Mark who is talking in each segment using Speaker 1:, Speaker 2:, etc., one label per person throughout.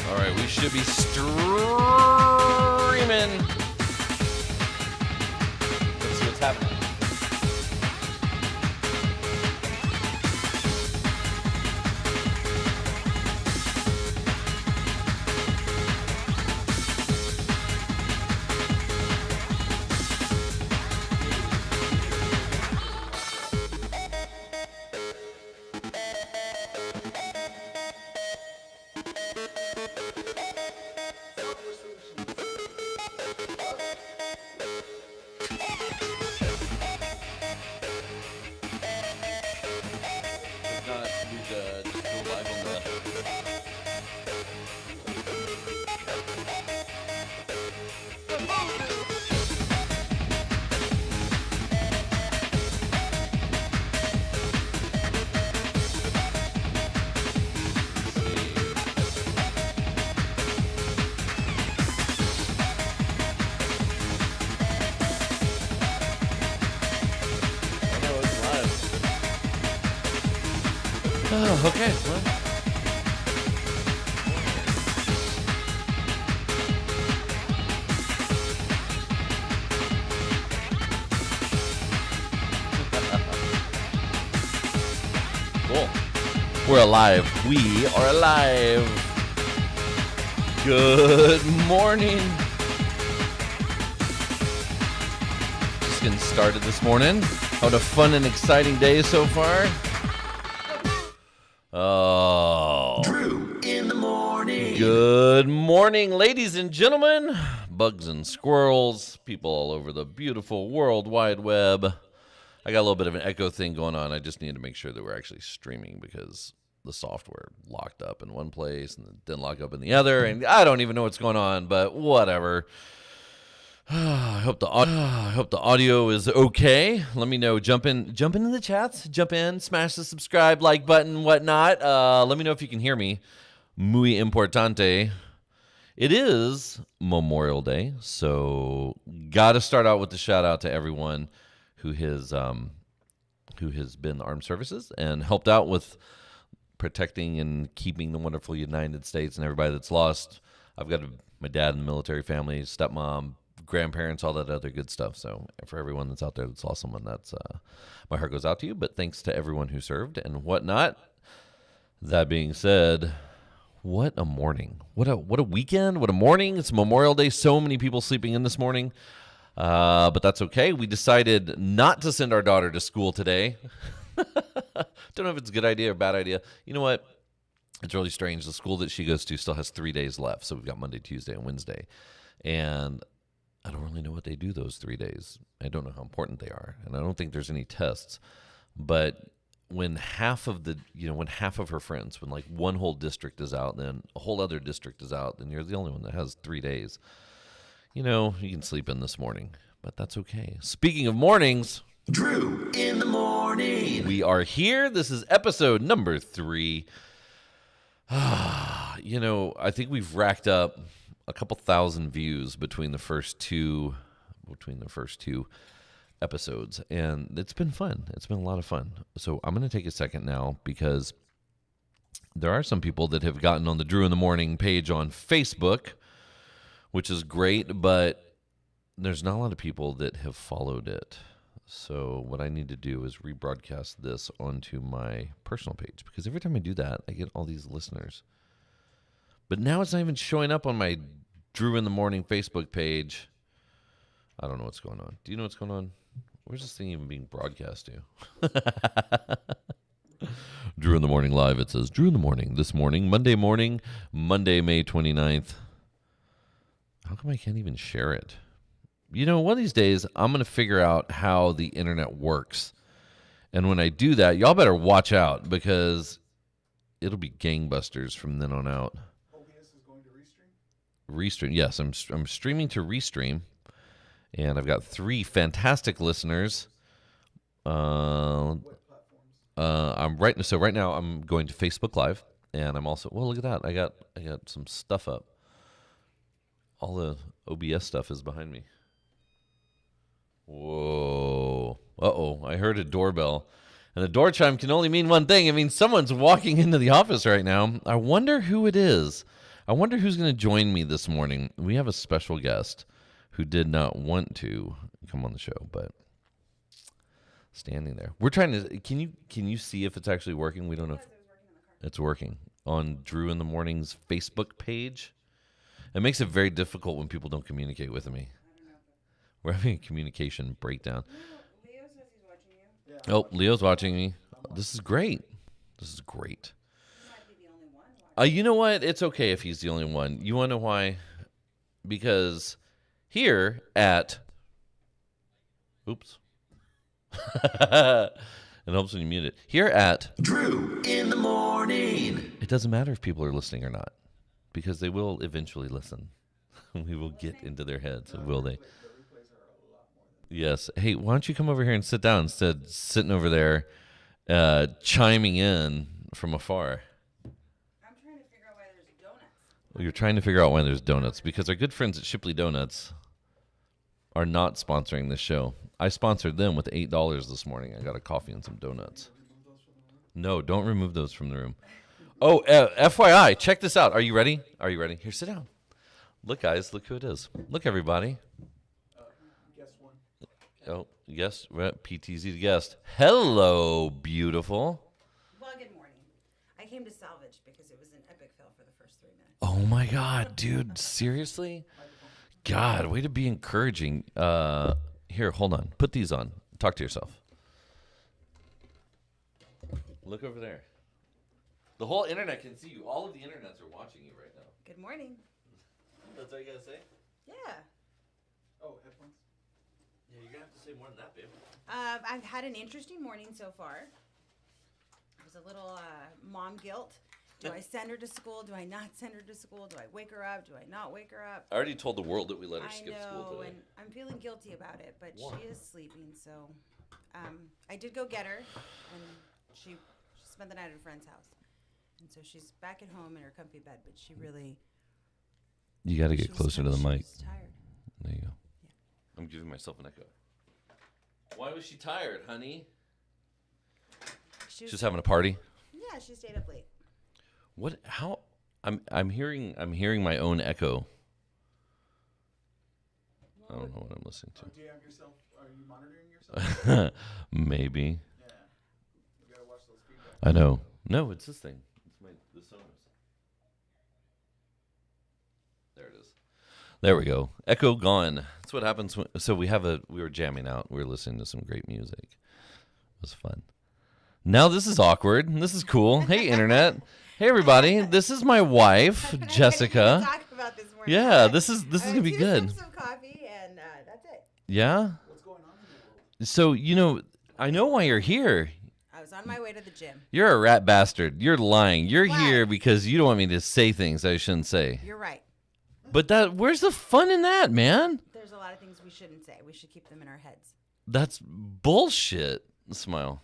Speaker 1: All right, we should be streaming. Let's see what's happening. Oh, okay. Well. Cool. We're alive. We are alive. Good morning. Just getting started this morning. What a fun and exciting day so far. Oh.
Speaker 2: Drew in the morning.
Speaker 1: Good morning, ladies and gentlemen, bugs and squirrels, people all over the beautiful World Wide Web. I got a little bit of an echo thing going on. I just need to make sure that we're actually streaming because the software locked up in one place and it didn't lock up in the other, and I don't even know what's going on, but whatever. I hope the audio is okay. Let me know. Jump into the chats. Jump in, smash the subscribe, like button, whatnot. Let me know if you can hear me. Muy importante. It is Memorial Day, so got to start out with the shout out to everyone who has been armed services and helped out with protecting and keeping the wonderful United States and everybody that's lost. I've got my dad in the military family, stepmom, grandparents, all that other good stuff. So for everyone that's out there that's lost someone, that's my heart goes out to you. But thanks to everyone who served and whatnot. That being said, what a morning! What a weekend! What a morning! It's Memorial Day. So many people sleeping in this morning, but that's okay. We decided not to send our daughter to school today. Don't know if it's a good idea or bad idea. You know what? It's really strange. The school that she goes to still has 3 days left. So we've got Monday, Tuesday, and Wednesday, and I don't really know what they do those 3 days. I don't know how important they are, and I don't think there's any tests. But when half of her friends, when like one whole district is out, then a whole other district is out, then you're the only one that has 3 days. You know, you can sleep in this morning, but that's okay. Speaking of mornings,
Speaker 2: Drew in the morning.
Speaker 1: We are here. This is episode number 3. You know, I think we've racked up a couple thousand views between the first two episodes, and it's been fun. It's been a lot of fun. So I'm going to take a second now because there are some people that have gotten on the Drew in the Morning page on Facebook, which is great, but there's not a lot of people that have followed it. So what I need to do is rebroadcast this onto my personal page, because every time I do that, I get all these listeners. But now it's not even showing up on my Drew in the Morning Facebook page. I don't know what's going on. Do you know what's going on? Where's this thing even being broadcast to? Drew in the Morning Live. It says Drew in the Morning. This morning, Monday, May 29th. How come I can't even share it? You know, one of these days, I'm going to figure out how the internet works. And when I do that, y'all better watch out, because it'll be gangbusters from then on out.
Speaker 3: OBS is going to restream?
Speaker 1: Restream, yes. I'm streaming to Restream, and I've got 3 fantastic listeners.
Speaker 3: What platforms?
Speaker 1: Right now I'm going to Facebook Live, and I'm also, well, look at that. I got some stuff up. All the OBS stuff is behind me. Whoa. Uh-oh, I heard a doorbell. And the door chime can only mean one thing. It means someone's walking into the office right now. I wonder who it is. I wonder who's going to join me this morning. We have a special guest who did not want to come on the show, but standing there. We're trying to. Can you see if it's actually working? We don't know if it's working on Drew in the Morning's Facebook page. It makes it very difficult when people don't communicate with me. We're having a communication breakdown.
Speaker 4: Leo says he's watching you.
Speaker 1: Oh, Leo's watching me. This is great. This is great.
Speaker 4: He might be the only one.
Speaker 1: You know what? It's okay if he's the only one. You want to know why? Because here at... Oops. It helps when you mute it. Here at...
Speaker 2: Drew in the morning.
Speaker 1: It doesn't matter if people are listening or not. Because they will eventually listen. We will get into their heads, will they? Yes. Hey, why don't you come over here and sit down instead of sitting over there chiming in from afar?
Speaker 4: I'm trying to figure out why there's donuts.
Speaker 1: Well, you're trying to figure out why there's donuts because our good friends at Shipley Donuts are not sponsoring this show. I sponsored them with $8 this morning. I got a coffee and some donuts. No, don't remove those from the room. Oh, FYI, check this out. Are you ready? Are you ready? Here, sit down. Look, guys, look who it is. Look, everybody.
Speaker 3: Guess one.
Speaker 1: Oh, yes, PTZ the guest. Hello, beautiful.
Speaker 4: Well, good morning. I came to salvage because it was an epic fail for the first 3 minutes.
Speaker 1: Oh my God, dude! Seriously? God, way to be encouraging. Here, hold on. Put these on. Talk to yourself. Look over there. The whole internet can see you. All of the internets are watching you right now.
Speaker 4: Good morning.
Speaker 1: That's all you gotta say?
Speaker 4: Yeah.
Speaker 3: Oh, headphones.
Speaker 1: Yeah, you're gonna have to say more than that, babe.
Speaker 4: I've had an interesting morning so far. There's a little mom guilt. Do I send her to school? Do I not send her to school? Do I wake her up? Do I not wake her up?
Speaker 1: I already told the world that we let her
Speaker 4: I
Speaker 1: skip
Speaker 4: know,
Speaker 1: school today.
Speaker 4: and I'm feeling guilty about it, but
Speaker 1: Why?
Speaker 4: she is sleeping, so I did go get her, and she spent the night at a friend's house. And so she's back at home in her comfy bed, but she really...
Speaker 1: You gotta
Speaker 4: she
Speaker 1: get
Speaker 4: was
Speaker 1: closer to the
Speaker 4: she
Speaker 1: mic.
Speaker 4: was tired.
Speaker 1: There you go.
Speaker 4: Yeah.
Speaker 1: I'm giving myself an echo. Why was she tired, honey?
Speaker 4: She was,
Speaker 1: She's having a party.
Speaker 4: yeah, she stayed up late.
Speaker 1: What? How? I'm hearing my own echo. I don't know what I'm listening
Speaker 3: Do you have yourself? Are you monitoring yourself?
Speaker 1: to. Maybe.
Speaker 3: Yeah. You gotta watch those feedback.
Speaker 1: I know. No, it's this thing. It's the Sonos. There it is. There we go. Echo gone. That's what happens when. So we were jamming out. We were listening to some great music. It was fun. Now this is awkward. This is cool. Hey, internet. Hey, everybody. This is my wife,
Speaker 4: I'm not
Speaker 1: Jessica.
Speaker 4: gonna talk about this morning.
Speaker 1: Yeah, this is gonna be
Speaker 4: 2
Speaker 1: good.
Speaker 4: sips of coffee, and that's it.
Speaker 1: Yeah.
Speaker 3: What's going on in the world?
Speaker 1: So I know why you're here.
Speaker 4: I was on my way to the gym.
Speaker 1: You're a rat bastard. You're lying. You're
Speaker 4: Why?
Speaker 1: here because you don't want me to say things I shouldn't say.
Speaker 4: You're right.
Speaker 1: But where's the fun in that, man?
Speaker 4: There's a lot of things we shouldn't say. We should keep them in our heads.
Speaker 1: That's bullshit. Smile.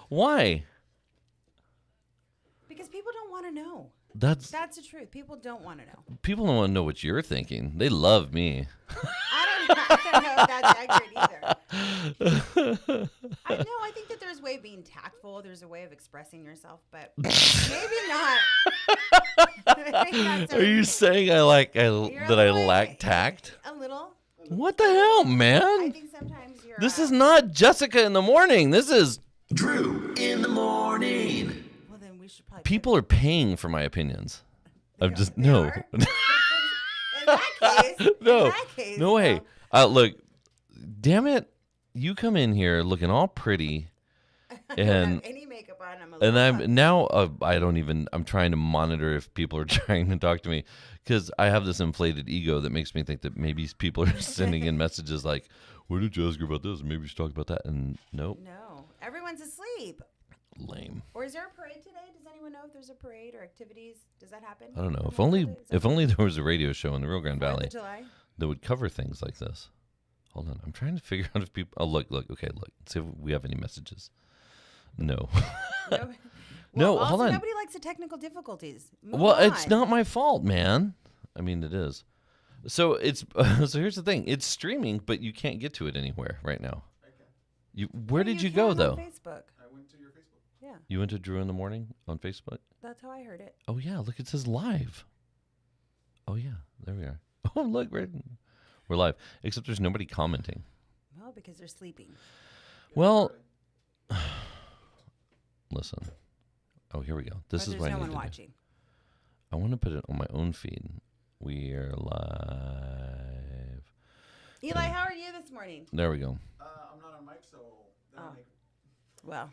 Speaker 1: Why?
Speaker 4: Because people don't want to know.
Speaker 1: That's
Speaker 4: That's the truth. People don't want to know.
Speaker 1: people don't want to know what you're thinking. They love me.
Speaker 4: I don't know if that's accurate either. I think that there's a way of being tactful. There's a way of expressing yourself, but maybe not. Maybe not so
Speaker 1: Are you saying I lack
Speaker 4: way.
Speaker 1: tact?
Speaker 4: a little?
Speaker 1: What the hell,
Speaker 4: I
Speaker 1: man?
Speaker 4: think sometimes you're.
Speaker 1: This is not Jessica in the morning. This is
Speaker 2: Drew in the morning.
Speaker 4: Well, then we should probably.
Speaker 1: people are paying for my opinions. I'm just
Speaker 4: They
Speaker 1: no.
Speaker 4: are? In that case.
Speaker 1: No,
Speaker 4: In that case,
Speaker 1: no way.
Speaker 4: well,
Speaker 1: Look, damn it! You come in here looking all pretty,
Speaker 4: I don't
Speaker 1: and
Speaker 4: have any makeup on. I'm a
Speaker 1: and
Speaker 4: little
Speaker 1: I'm now I don't even. I'm trying to monitor if people are trying to talk to me because I have this inflated ego that makes me think that maybe people are sending in messages like, "Where did you ask her about this? Maybe we should talk about that." And nope,
Speaker 4: No, everyone's asleep.
Speaker 1: lame.
Speaker 4: Or is there a parade today? Does anyone know if there's a parade or activities? Does that happen?
Speaker 1: I don't know. If
Speaker 4: on
Speaker 1: only
Speaker 4: Saturday? Is that
Speaker 1: if only there was a radio show in the Rio Grande
Speaker 4: 4th
Speaker 1: Valley
Speaker 4: of July?
Speaker 1: that would cover things like this. Hold on, I'm trying to figure out if people. Oh, look. Okay, look. See if we have any messages. No.
Speaker 4: No,
Speaker 1: No,
Speaker 4: also,
Speaker 1: hold on.
Speaker 4: Nobody likes the technical difficulties. Move
Speaker 1: Well, it's
Speaker 4: on.
Speaker 1: not my fault, man. I mean, it is. So it's so here's the thing. It's streaming, but you can't get to it anywhere right now.
Speaker 3: I can.
Speaker 1: Where
Speaker 4: Yeah,
Speaker 1: did you go
Speaker 4: can
Speaker 1: though?
Speaker 4: on Facebook.
Speaker 3: I went to your Facebook.
Speaker 4: Yeah,
Speaker 1: You went to Drew in the Morning on Facebook?
Speaker 4: that's how I heard it.
Speaker 1: Oh, yeah. Look, it says live. Oh, yeah. There we are. Oh, look. We're live. Except there's nobody commenting.
Speaker 4: Well, because they're sleeping.
Speaker 1: Well, listen. Oh, here we go. This
Speaker 4: Or
Speaker 1: is what
Speaker 4: there's
Speaker 1: I
Speaker 4: no
Speaker 1: need
Speaker 4: one
Speaker 1: to do.
Speaker 4: watching.
Speaker 1: I want to put it on my own feed. We are live.
Speaker 4: Eli, how are you this morning?
Speaker 1: There we go.
Speaker 3: I'm not on mic, so they don't
Speaker 4: Oh.
Speaker 3: make
Speaker 4: Well,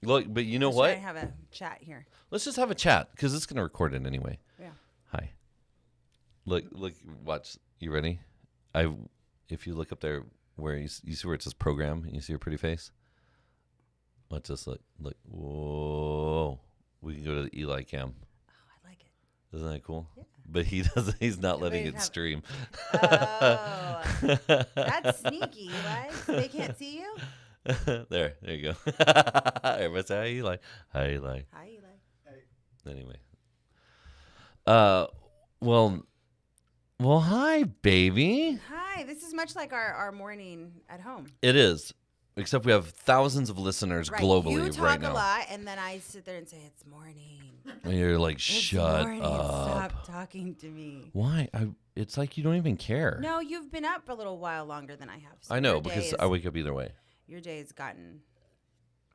Speaker 1: Look, but you know
Speaker 4: let's
Speaker 1: what?
Speaker 4: try to have a chat here.
Speaker 1: Let's just have a chat because it's going to record it anyway.
Speaker 4: Yeah.
Speaker 1: Hi. Look, watch. You ready? If you look up there where you see where it says program and you see your pretty face. Let's just look. Whoa. We can go to the Eli cam.
Speaker 4: Oh, I like it.
Speaker 1: Isn't that cool?
Speaker 4: Yeah.
Speaker 1: But he's not
Speaker 4: Yeah,
Speaker 1: letting
Speaker 4: but
Speaker 1: it
Speaker 4: have-
Speaker 1: stream.
Speaker 4: Oh, that's sneaky, Eli. They can't see you?
Speaker 1: there you go. Everybody say hi, Eli. Hi, Eli.
Speaker 4: Hi, Eli.
Speaker 1: Anyway. Well, hi, baby.
Speaker 4: Hi, this is much like our morning at home.
Speaker 1: It is, except we have thousands of listeners globally
Speaker 4: you talk
Speaker 1: right now.
Speaker 4: a lot, and then I sit there and say, it's morning.
Speaker 1: And you're like,
Speaker 4: It's
Speaker 1: shut
Speaker 4: morning.
Speaker 1: up.
Speaker 4: Stop talking to me.
Speaker 1: Why? It's like you don't even care.
Speaker 4: No, you've been up a little while longer than I have. So
Speaker 1: I know
Speaker 4: your day
Speaker 1: because
Speaker 4: is-
Speaker 1: I wake up either way.
Speaker 4: Your day has gotten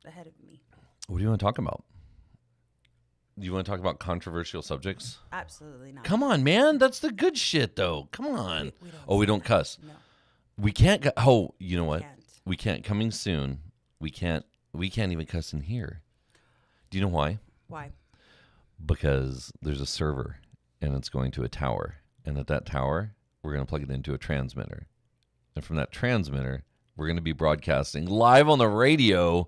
Speaker 4: ahead of me.
Speaker 1: What do you want to talk about? Do you want to talk about controversial subjects?
Speaker 4: Absolutely not.
Speaker 1: Come on, man. That's the good shit, though. Come on.
Speaker 4: We don't
Speaker 1: We
Speaker 4: say
Speaker 1: don't
Speaker 4: that.
Speaker 1: cuss.
Speaker 4: No,
Speaker 1: We can't. You know what?
Speaker 4: can't.
Speaker 1: We can't. Coming soon. We can't even cuss in here. Do you know why?
Speaker 4: Why?
Speaker 1: Because there's a server and it's going to a tower. And at that tower, we're going to plug it into a transmitter. And from that transmitter, we're going to be broadcasting live on the radio.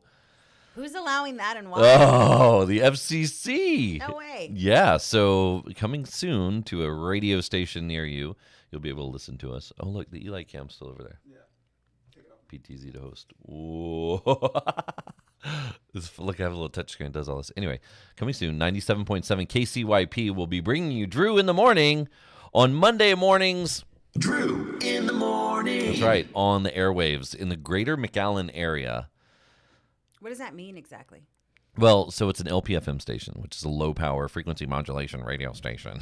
Speaker 4: Who's allowing that and why?
Speaker 1: Oh, the FCC.
Speaker 4: No way.
Speaker 1: Yeah. So coming soon to a radio station near you, you'll be able to listen to us. Oh, look, the Eli cam's still over there.
Speaker 3: Yeah. Take it off.
Speaker 1: PTZ to host. Whoa. Look, I have a little touchscreen. It does all this. Anyway, coming soon, 97.7 KCYP will be bringing you Drew in the Morning on Monday mornings.
Speaker 2: Drew in the morning.
Speaker 1: That's right, on the airwaves in the greater McAllen area.
Speaker 4: What does that mean exactly?
Speaker 1: Well, so it's an LPFM station, which is a low-power frequency modulation radio station.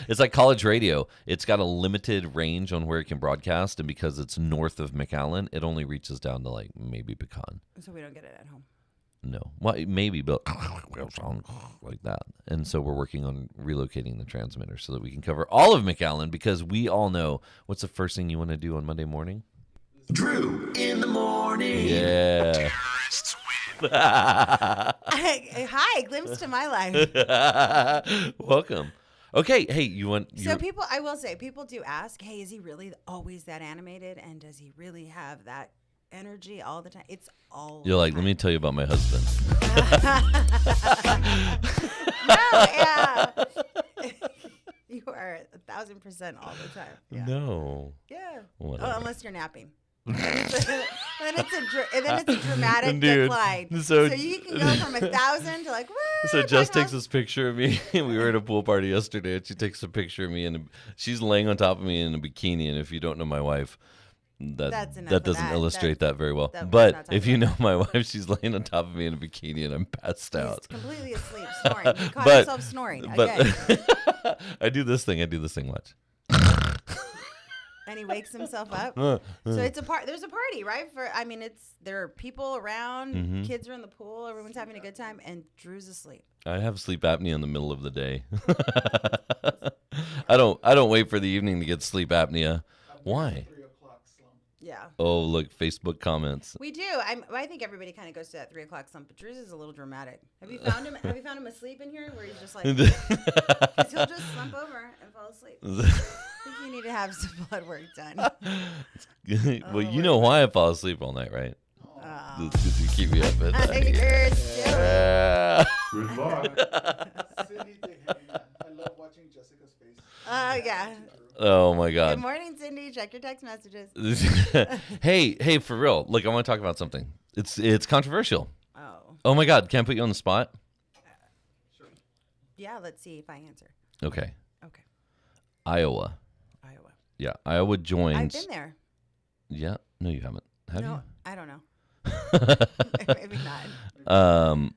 Speaker 1: It's like college radio. It's got a limited range on where it can broadcast, and because it's north of McAllen, it only reaches down to like maybe Pecan.
Speaker 4: So we don't get it at home.
Speaker 1: No, well, maybe, but sound like that. And so we're working on relocating the transmitter so that we can cover all of McAllen, because we all know what's the first thing you want to do on Monday morning?
Speaker 2: Drew in the morning.
Speaker 1: Yeah.
Speaker 4: Hi, glimpse to my life.
Speaker 1: Welcome. Okay, hey, you want?
Speaker 4: So people, I will say, people do ask, hey, is he really always that animated? And does he really have that energy all the time? It's all
Speaker 1: You're
Speaker 4: the
Speaker 1: like, let
Speaker 4: time.
Speaker 1: me tell you about my husband.
Speaker 4: No, yeah. You are 1,000% all the time. Yeah.
Speaker 1: No.
Speaker 4: Yeah.
Speaker 1: Whatever.
Speaker 4: Oh, unless you're napping. then it's a dramatic
Speaker 1: Dude,
Speaker 4: decline.
Speaker 1: so-
Speaker 4: So you can go from 1,000 to like, woo,
Speaker 1: So Jess
Speaker 4: talk
Speaker 1: takes
Speaker 4: about-
Speaker 1: this picture of me. We were at a pool party yesterday, and she takes a picture of me, and she's laying on top of me in a bikini. And if you don't know my wife,
Speaker 4: That's enough
Speaker 1: that
Speaker 4: of
Speaker 1: doesn't
Speaker 4: that.
Speaker 1: illustrate that very well.
Speaker 4: that- we're
Speaker 1: But
Speaker 4: not talking
Speaker 1: if you know
Speaker 4: about
Speaker 1: my wife, she's laying on top of me in a bikini, and I'm passed
Speaker 4: He's
Speaker 1: out.
Speaker 4: completely asleep, snoring. He caught
Speaker 1: But-
Speaker 4: himself snoring again.
Speaker 1: But I do this thing. Watch.
Speaker 4: And he wakes himself up. So it's a part. There's a party, right? There are people around.
Speaker 1: Mhm.
Speaker 4: Kids are in the pool. Everyone's having a good time, and Drew's asleep.
Speaker 1: I have sleep apnea in the middle of the day. I don't wait for the evening to get sleep apnea. Why?
Speaker 3: 3 o'clock slump.
Speaker 4: Yeah,
Speaker 1: Oh, look, Facebook comments.
Speaker 4: we do. I think everybody kind of goes to that 3 o'clock slump, but Drew's is a little dramatic. Have you found him? Have you found him asleep in here, where he's just like, 'cause he'll just slump over and fall asleep. I think you need to have some blood work done.
Speaker 1: Well, you know why I fall asleep all night, right?
Speaker 4: Oh.
Speaker 1: Because you keep me up at night.
Speaker 4: You're silly.
Speaker 3: Cindy, I love watching Jessica's face.
Speaker 4: Oh yeah.
Speaker 1: Oh my
Speaker 4: Good
Speaker 1: God.
Speaker 4: morning, Cindy. Check your text messages.
Speaker 1: hey, for real. Look, I want to talk about something. It's controversial.
Speaker 4: Oh.
Speaker 1: Oh my God, can I put you on the spot?
Speaker 4: Yeah, let's see if I answer.
Speaker 1: Okay.
Speaker 4: Okay.
Speaker 1: Iowa.
Speaker 4: Iowa.
Speaker 1: Yeah, Iowa
Speaker 4: I've
Speaker 1: joins.
Speaker 4: been there.
Speaker 1: Yeah, no, you haven't. Have
Speaker 4: No,
Speaker 1: you?
Speaker 4: I don't know. Maybe not.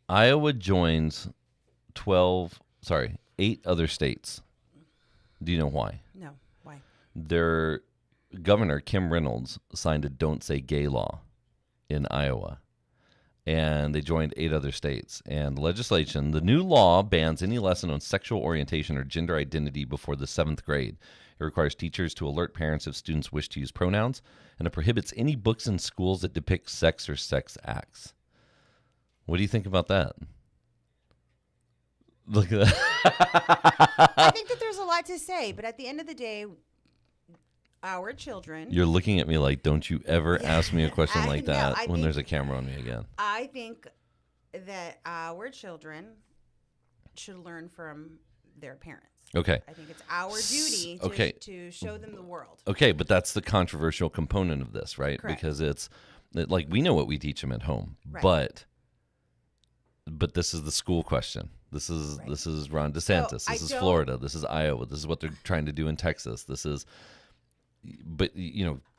Speaker 1: Iowa joins 8 other states. Do you know why?
Speaker 4: No. Why?
Speaker 1: Their governor, Kim Reynolds, signed a Don't Say Gay law in Iowa. And they joined 8 other states. And the new law bans any lesson on sexual orientation or gender identity before the 7th grade. It requires teachers to alert parents if students wish to use pronouns, and it prohibits any books in schools that depict sex or sex acts. What do you think about that? Look at that.
Speaker 4: I think that there's a lot to say, but at the end of the day, our children.
Speaker 1: You're looking at me like, don't you ever ask me a question
Speaker 4: I
Speaker 1: like
Speaker 4: know,
Speaker 1: that
Speaker 4: I
Speaker 1: when
Speaker 4: think-
Speaker 1: there's a camera on me again.
Speaker 4: I think that our children should learn from their parents.
Speaker 1: Okay.
Speaker 4: I think it's our duty to show them the world.
Speaker 1: Okay, but that's the controversial component of this, right?
Speaker 4: Correct.
Speaker 1: Because like we know what we teach them at home,
Speaker 4: Right.
Speaker 1: but this is the school question. This is
Speaker 4: Right.
Speaker 1: this is Ron DeSantis.
Speaker 4: So
Speaker 1: this is Florida. This is Iowa. This is what they're trying to do in Texas. But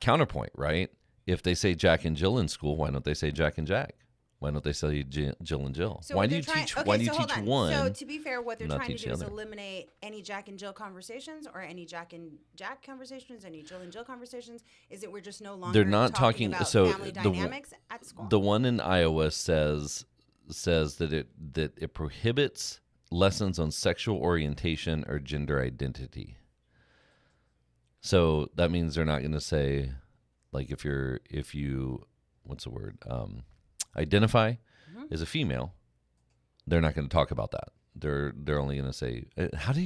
Speaker 1: counterpoint, right? If they say Jack and Jill in school, why don't they say Jack and Jack? Why don't they say Jill and Jill?
Speaker 4: So
Speaker 1: Why
Speaker 4: what
Speaker 1: do you
Speaker 4: they're trying-
Speaker 1: teach?
Speaker 4: okay,
Speaker 1: Why do you
Speaker 4: so hold
Speaker 1: teach
Speaker 4: on.
Speaker 1: one?
Speaker 4: So to be fair, what they're
Speaker 1: not
Speaker 4: trying to
Speaker 1: teach
Speaker 4: do
Speaker 1: the
Speaker 4: is
Speaker 1: other?
Speaker 4: eliminate any Jack and Jill conversations or any Jack and Jack conversations, any Jill and Jill conversations. Is it we're just no longer
Speaker 1: They're not talking
Speaker 4: about
Speaker 1: so
Speaker 4: family
Speaker 1: the
Speaker 4: dynamics at school?
Speaker 1: The one in Iowa says that it prohibits lessons on sexual orientation or gender identity. So that means they're not going to say, like, if you what's the word, identify as a female, they're not going to talk about that. They're only going to say, how do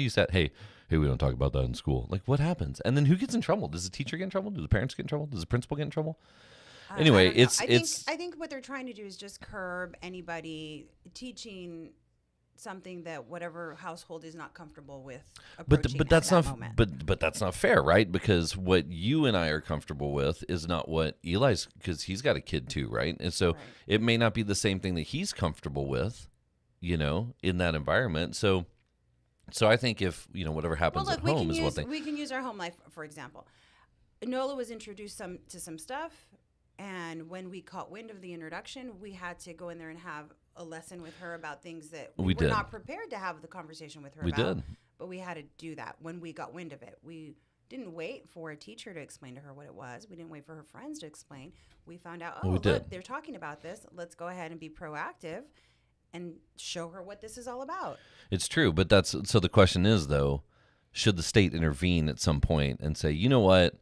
Speaker 1: you say, hey, we don't talk about that in school. Like, what happens? And then who gets in trouble? Does the teacher get in trouble? Do the parents get in trouble? Does the principal get in trouble? Anyway,
Speaker 4: I don't know.
Speaker 1: it's
Speaker 4: I think what they're trying to do is just curb anybody teaching something that whatever household is not comfortable with approaching
Speaker 1: but that's
Speaker 4: at
Speaker 1: not
Speaker 4: that moment.
Speaker 1: but that's not fair, right? Because what you and I are comfortable with is not what Eli's, because he's got a kid too, right? And so
Speaker 4: Right.
Speaker 1: it may not be the same thing that he's comfortable with, in that environment. So I think if whatever happens at home is one thing.
Speaker 4: We can use our home life for example. Nola was introduced to some stuff, and when we caught wind of the introduction, we had to go in there and have a lesson with her about things that we were
Speaker 1: did.
Speaker 4: not prepared to have the conversation with her
Speaker 1: We
Speaker 4: about.
Speaker 1: did.
Speaker 4: But we had to do that when we got wind of it. We didn't wait for a teacher to explain to her what it was. We didn't wait for her friends to explain. We found out,
Speaker 1: We did.
Speaker 4: look, they're talking about this. Let's go ahead and be proactive and show her what this is all about.
Speaker 1: It's true, but so the question is though, should the state intervene at some point and say, you know what?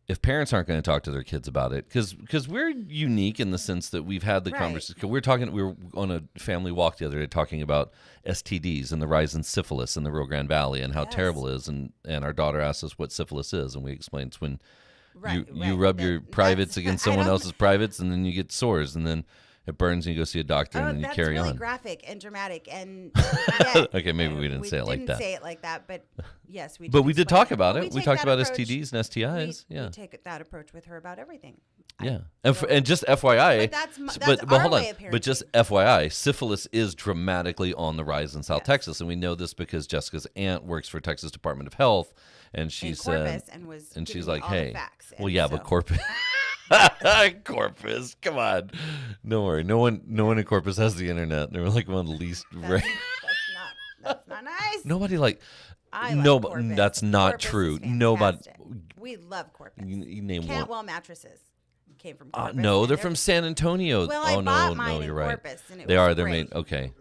Speaker 1: If parents aren't going to talk to their kids about it, because we're unique in the sense that we've had the
Speaker 4: Right.
Speaker 1: conversation. We were on a family walk the other day talking about STDs and the rise in syphilis in the Rio Grande Valley and how
Speaker 4: Yes.
Speaker 1: terrible it is. And our daughter asked us what syphilis is, and we explained it's when you
Speaker 4: Right.
Speaker 1: rub your privates against
Speaker 4: I
Speaker 1: someone
Speaker 4: don't-
Speaker 1: else's privates, and then you get sores, and then it burns, and you go see a doctor, and then you
Speaker 4: that's
Speaker 1: carry
Speaker 4: really
Speaker 1: on.
Speaker 4: graphic and dramatic, and yeah,
Speaker 1: Okay, maybe we didn't say it like that.
Speaker 4: say it like that, but yes, we.
Speaker 1: But we did
Speaker 4: explain
Speaker 1: talk about it. We
Speaker 4: take
Speaker 1: talked
Speaker 4: that
Speaker 1: about
Speaker 4: approach-
Speaker 1: STDs and STIs.
Speaker 4: We
Speaker 1: Yeah,
Speaker 4: take that approach with her about everything.
Speaker 1: yeah. And just FYI,
Speaker 4: But that's
Speaker 1: but
Speaker 4: our
Speaker 1: hold
Speaker 4: way
Speaker 1: on.
Speaker 4: of
Speaker 1: But just
Speaker 4: parenting.
Speaker 1: FYI, syphilis is dramatically on the rise in South
Speaker 4: Yes.
Speaker 1: Texas, and we know this because Jessica's aunt works for Texas Department of Health, and she
Speaker 4: in
Speaker 1: said,
Speaker 4: Corpus and was
Speaker 1: and
Speaker 4: giving
Speaker 1: she's
Speaker 4: me
Speaker 1: like,
Speaker 4: all the
Speaker 1: hey,
Speaker 4: facts.
Speaker 1: well,
Speaker 4: And
Speaker 1: yeah,
Speaker 4: so-
Speaker 1: but Corpus. Corpus, come on, don't worry. No one in Corpus has the internet. They're like one of the least.
Speaker 4: That's not nice.
Speaker 1: Nobody like.
Speaker 4: I love
Speaker 1: No,
Speaker 4: Corpus.
Speaker 1: that's not
Speaker 4: Corpus
Speaker 1: true.
Speaker 4: is
Speaker 1: Nobody.
Speaker 4: fantastic. We love Corpus.
Speaker 1: You name one.
Speaker 4: Cantwell mattresses came from Corpus.
Speaker 1: No,
Speaker 4: and
Speaker 1: they're from San Antonio.
Speaker 4: Well,
Speaker 1: oh
Speaker 4: I
Speaker 1: no,
Speaker 4: bought mine
Speaker 1: no,
Speaker 4: in
Speaker 1: you're right.
Speaker 4: Corpus, and it
Speaker 1: They
Speaker 4: was
Speaker 1: are. They're
Speaker 4: great.
Speaker 1: made. Okay.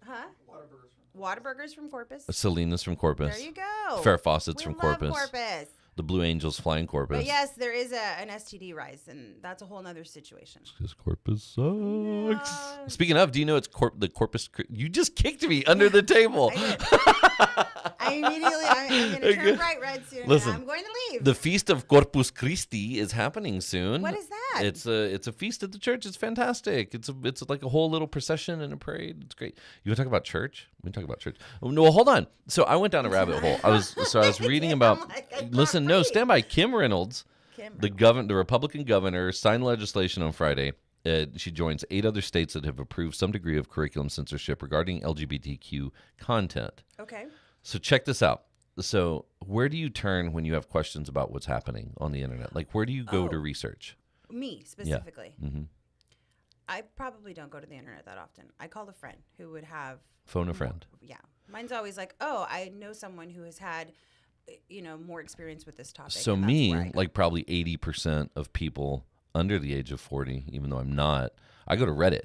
Speaker 4: Huh?
Speaker 3: Whataburgers from
Speaker 4: Whataburgers from Corpus.
Speaker 1: Selena's from Corpus.
Speaker 4: There you go.
Speaker 1: Fair Faucet's
Speaker 4: We
Speaker 1: from
Speaker 4: love
Speaker 1: Corpus.
Speaker 4: Corpus.
Speaker 1: The Blue Angels flying Corpus.
Speaker 4: But yes, there is an STD rise, and that's a whole other situation.
Speaker 1: Because Corpus sucks.
Speaker 4: No.
Speaker 1: Speaking of, do you know it's the Corpus? You just kicked me under the table.
Speaker 4: I immediately, I'm going to turn bright red soon,
Speaker 1: Listen,
Speaker 4: and I'm going to leave.
Speaker 1: The Feast of Corpus Christi is happening soon.
Speaker 4: What is that?
Speaker 1: It's a feast at the church. It's fantastic. It's like a whole little procession and a parade. It's great. You want to talk about church? We can talk about church. Oh, no, hold on. So I went down a rabbit hole. I was reading about.
Speaker 4: I'm like, I can't
Speaker 1: Listen, no,
Speaker 4: breathe.
Speaker 1: stand by. Kim Reynolds, the Republican governor, signed legislation on Friday. She joins 8 other states that have approved some degree of curriculum censorship regarding LGBTQ content.
Speaker 4: Okay.
Speaker 1: So check this out. So where do you turn when you have questions about what's happening on the internet? Like, where do you go to research?
Speaker 4: Me specifically.
Speaker 1: Mm-hmm.
Speaker 4: I probably don't go to the internet that often. I call a friend who would have
Speaker 1: Phone a friend.
Speaker 4: Yeah, mine's always like, oh, I know someone who has had, more experience with this topic.
Speaker 1: So
Speaker 4: and that's where I
Speaker 1: me,
Speaker 4: go.
Speaker 1: like probably 80% of people under the age of 40, even though I'm not, I go to Reddit.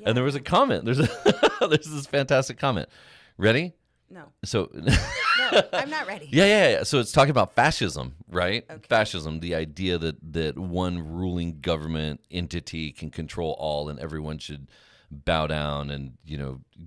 Speaker 1: And there was a comment. There's this fantastic comment. Ready?
Speaker 4: No,
Speaker 1: So
Speaker 4: no, I'm not ready.
Speaker 1: yeah. So it's talking about fascism, right?
Speaker 4: Okay.
Speaker 1: Fascism, the idea that one ruling government entity can control all and everyone should bow down and,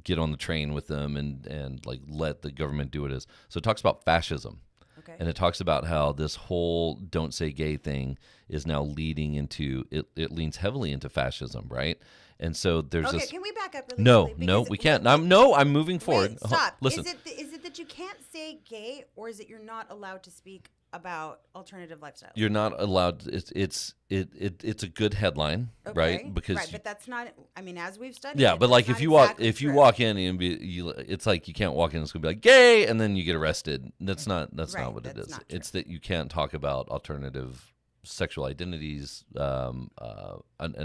Speaker 1: get on the train with them and like let the government do what it is. So it talks about fascism.
Speaker 4: Okay.
Speaker 1: And it talks about how this whole "don't say gay" thing is now leading into it leans heavily into fascism, right? And so there's
Speaker 4: Okay,
Speaker 1: this.
Speaker 4: can we back up really
Speaker 1: No,
Speaker 4: quickly?
Speaker 1: no,
Speaker 4: Because
Speaker 1: we can't.
Speaker 4: wait,
Speaker 1: I'm moving forward.
Speaker 4: Wait, stop.
Speaker 1: Listen,
Speaker 4: Is it that you can't say gay, or is it you're not allowed to speak about alternative lifestyles?
Speaker 1: you're not allowed. It's a good headline,
Speaker 4: Okay.
Speaker 1: right? Because
Speaker 4: but that's not. I mean, as we've studied.
Speaker 1: yeah,
Speaker 4: it,
Speaker 1: but like
Speaker 4: that's
Speaker 1: if you
Speaker 4: not
Speaker 1: walk
Speaker 4: exactly
Speaker 1: if you
Speaker 4: true.
Speaker 1: walk in and it's like you can't walk in. It's gonna be like gay, and then you get arrested. That's not
Speaker 4: Right,
Speaker 1: what it
Speaker 4: that's
Speaker 1: is.
Speaker 4: not true.
Speaker 1: It's that you can't talk about alternative sexual identities. And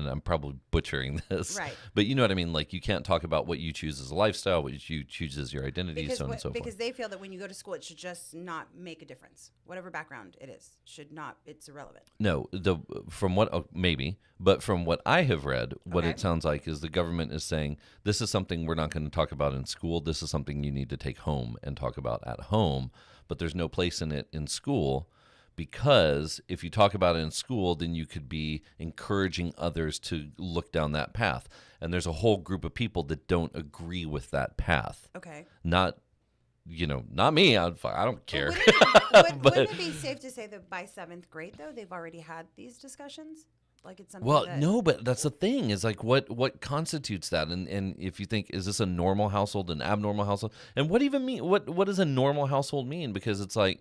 Speaker 1: I'm probably butchering this,
Speaker 4: Right.
Speaker 1: But you know what I mean. Like you can't talk about what you choose as a lifestyle, what you choose as your identity,
Speaker 4: Because
Speaker 1: so on and so
Speaker 4: because
Speaker 1: forth.
Speaker 4: they feel that when you go to school, it should just not make a difference. Whatever background it is, should not. It's irrelevant.
Speaker 1: No, from what maybe, but from what I have read, what
Speaker 4: Okay.
Speaker 1: it sounds like is the government is saying this is something we're not going to talk about in school. This is something you need to take home and talk about at home. But there's no place in it in school because if you talk about it in school, then you could be encouraging others to look down that path. And there's a whole group of people that don't agree with that path.
Speaker 4: Okay.
Speaker 1: Not me. I don't care.
Speaker 4: Wouldn't it be safe to say that by 7th grade, though, they've already had these discussions? Like it's something.
Speaker 1: Well,
Speaker 4: that,
Speaker 1: no, but that's the thing is like what constitutes that, and if you think is this a normal household, an abnormal household, and what even mean what does a normal household mean? Because it's like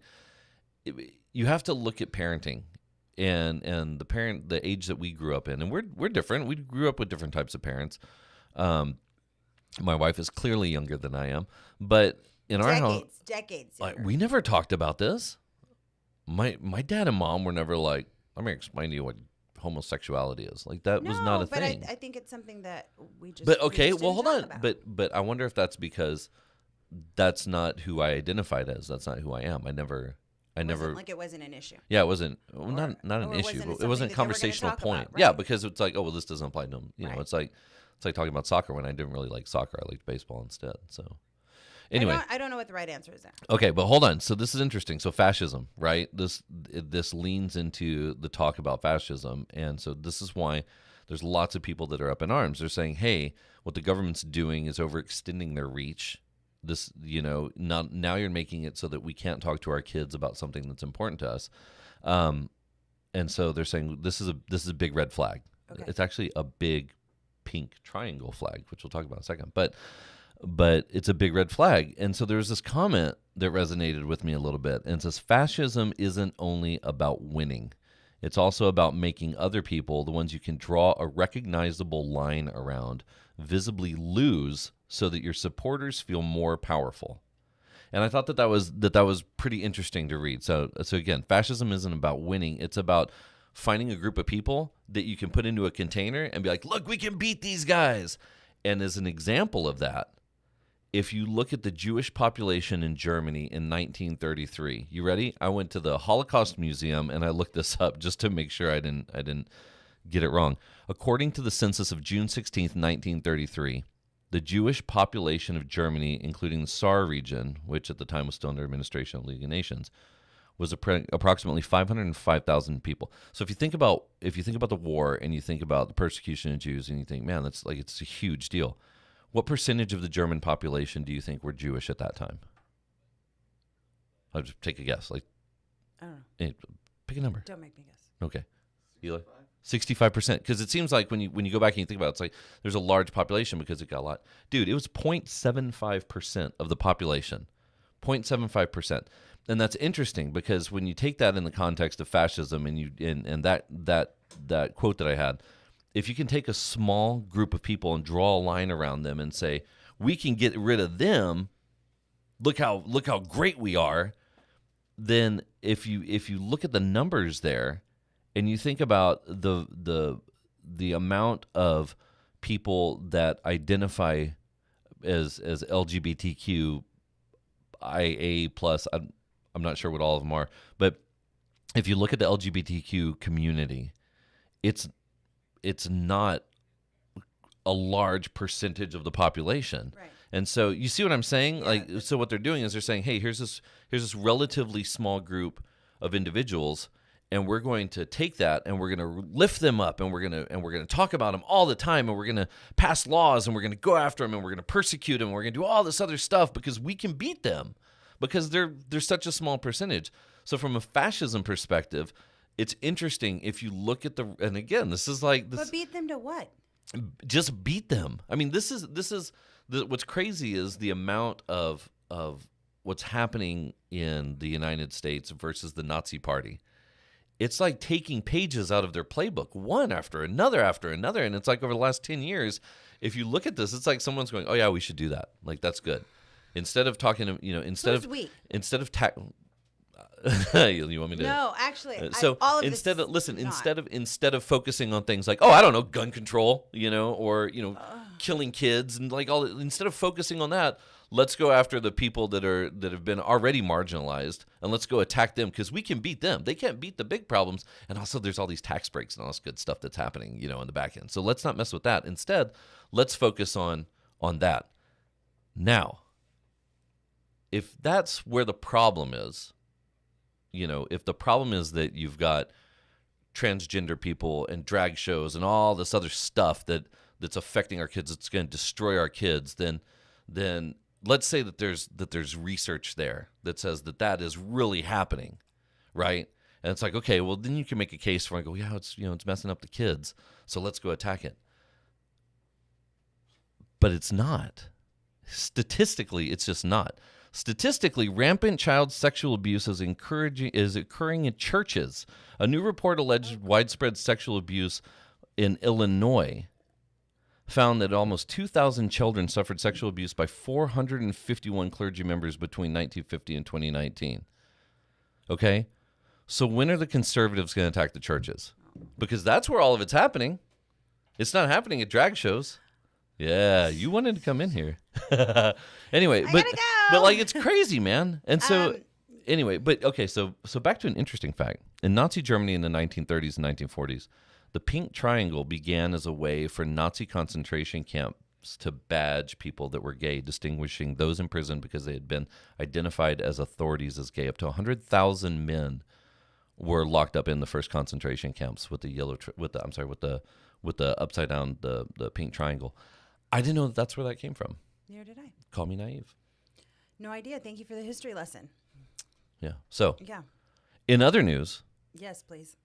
Speaker 1: you have to look at parenting, and the age that we grew up in, and we're different. We grew up with different types of parents. My wife is clearly younger than I am, but in our house,
Speaker 4: decades.
Speaker 1: like,
Speaker 4: younger.
Speaker 1: we never talked about this. My dad and mom were never like, let me explain to you what homosexuality is. Like that was not a
Speaker 4: but
Speaker 1: thing.
Speaker 4: I think it's something that we just.
Speaker 1: But
Speaker 4: we
Speaker 1: okay,
Speaker 4: just
Speaker 1: well,
Speaker 4: didn't
Speaker 1: hold
Speaker 4: talk
Speaker 1: on.
Speaker 4: about.
Speaker 1: But I wonder if that's because that's not who I identified as. That's not who I am. I never.
Speaker 4: Like it wasn't an issue.
Speaker 1: Yeah, it wasn't. Well,
Speaker 4: Or-
Speaker 1: not an
Speaker 4: or
Speaker 1: issue.
Speaker 4: wasn't it
Speaker 1: But it
Speaker 4: something
Speaker 1: wasn't
Speaker 4: that
Speaker 1: a
Speaker 4: they were gonna
Speaker 1: conversational
Speaker 4: talk
Speaker 1: point.
Speaker 4: about,
Speaker 1: Yeah,
Speaker 4: right.
Speaker 1: because it's like, oh well, this doesn't apply to them.
Speaker 4: Right.
Speaker 1: It's like talking about soccer when I didn't really like soccer. I liked baseball instead. So anyway,
Speaker 4: I don't know what the right answer is there.
Speaker 1: okay, but hold on. So this is interesting. So fascism, right? This leans into the talk about fascism, and so this is why there's lots of people that are up in arms. They're saying, "Hey, what the government's doing is overextending their reach. This, now you're making it so that we can't talk to our kids about something that's important to us." And so they're saying this is a big red flag.
Speaker 4: Okay.
Speaker 1: It's actually a big pink triangle flag, which we'll talk about in a second. But it's a big red flag. And so there's this comment that resonated with me a little bit. And it says, fascism isn't only about winning. It's also about making other people, the ones you can draw a recognizable line around, visibly lose so that your supporters feel more powerful. And I thought that was pretty interesting to read. So again, fascism isn't about winning. It's about finding a group of people that you can put into a container and be like, look, we can beat these guys. And as an example of that, if you look at the Jewish population in Germany in 1933, you ready? I went to the Holocaust Museum and I looked this up just to make sure I didn't get it wrong. According to the census of June 16th, 1933, the Jewish population of Germany, including the Saar region, which at the time was still under administration of the League of Nations, was approximately 505,000 people. So if you think about the war and you think about the persecution of Jews and you think, man, it's a huge deal. What percentage of the German population do you think were Jewish at that time? I'll just take a guess. Like,
Speaker 4: I don't know.
Speaker 1: Pick a number.
Speaker 4: Don't make me guess.
Speaker 1: Okay. Eli? 65%. Because it seems like when you go back and you think about it, it's like there's a large population because it got a lot. Dude, it was 0.75% of the population. 0.75%. And that's interesting because when you take that in the context of fascism and that quote that I had, if you can take a small group of people and draw a line around them and say, we can get rid of them, look how great we are, then if you look at the numbers there, and you think about the amount of people that identify as LGBTQ IA plus. I'm not sure what all of them are, but if you look at the LGBTQ community, it's not a large percentage of the population.
Speaker 4: Right.
Speaker 1: And so you see what I'm saying?
Speaker 4: Yeah.
Speaker 1: So what they're doing is they're saying, hey, here's this relatively small group of individuals, and we're going to take that and we're going to lift them up, and we're going to talk about them all the time, and we're going to pass laws, and we're going to go after them, and we're going to persecute them, and we're going to do all this other stuff because we can beat them because they're such a small percentage. So from a fascism perspective, it's interesting if you look at and again, this is like this.
Speaker 4: But beat them to what?
Speaker 1: Just beat them. I mean, this is what's crazy is the amount of what's happening in the United States versus the Nazi Party. It's like taking pages out of their playbook, one after another, and it's like over the last 10 years, if you look at this, it's like someone's going, "Oh yeah, we should do that. Like that's good." Instead of talking, instead of you want me to?
Speaker 4: No, actually.
Speaker 1: So instead of focusing on things like, oh, I don't know, gun control, or killing kids and like instead of focusing on that, let's go after the people that have been already marginalized, and let's go attack them because we can beat them. They can't beat the big problems, and also there's all these tax breaks and all this good stuff that's happening, in the back end. So let's not mess with that. Instead, let's focus on that. Now, if that's where the problem is. If the problem is that you've got transgender people and drag shows and all this other stuff that's affecting our kids, it's going to destroy our kids, then let's say that there's research there that says that is really happening, right? And it's like, okay, well then you can make a case for it. Go, yeah, it's messing up the kids, so let's go attack it. But it's not. Statistically, it's just not. Statistically, rampant child sexual abuse is occurring in churches. A new report alleged widespread sexual abuse in Illinois found that almost 2,000 children suffered sexual abuse by 451 clergy members between 1950 and 2019. Okay? So when are the conservatives going to attack the churches? Because that's where all of it's happening. It's not happening at drag shows. Yeah, you wanted to come in here. Anyway,
Speaker 4: I gotta go.
Speaker 1: But like it's crazy, man. And so anyway, but okay, so back to an interesting fact. In Nazi Germany in the 1930s and 1940s, the pink triangle began as a way for Nazi concentration camps to badge people that were gay, distinguishing those in prison because they had been identified as authorities as gay. Up to 100,000 men were locked up in the first concentration camps with the upside down the pink triangle. I didn't know that's where that came from.
Speaker 4: Neither did I.
Speaker 1: Call me naive.
Speaker 4: No idea. Thank you for the history lesson.
Speaker 1: Yeah. So,
Speaker 4: Yeah.
Speaker 1: in other news,
Speaker 4: Yes, please.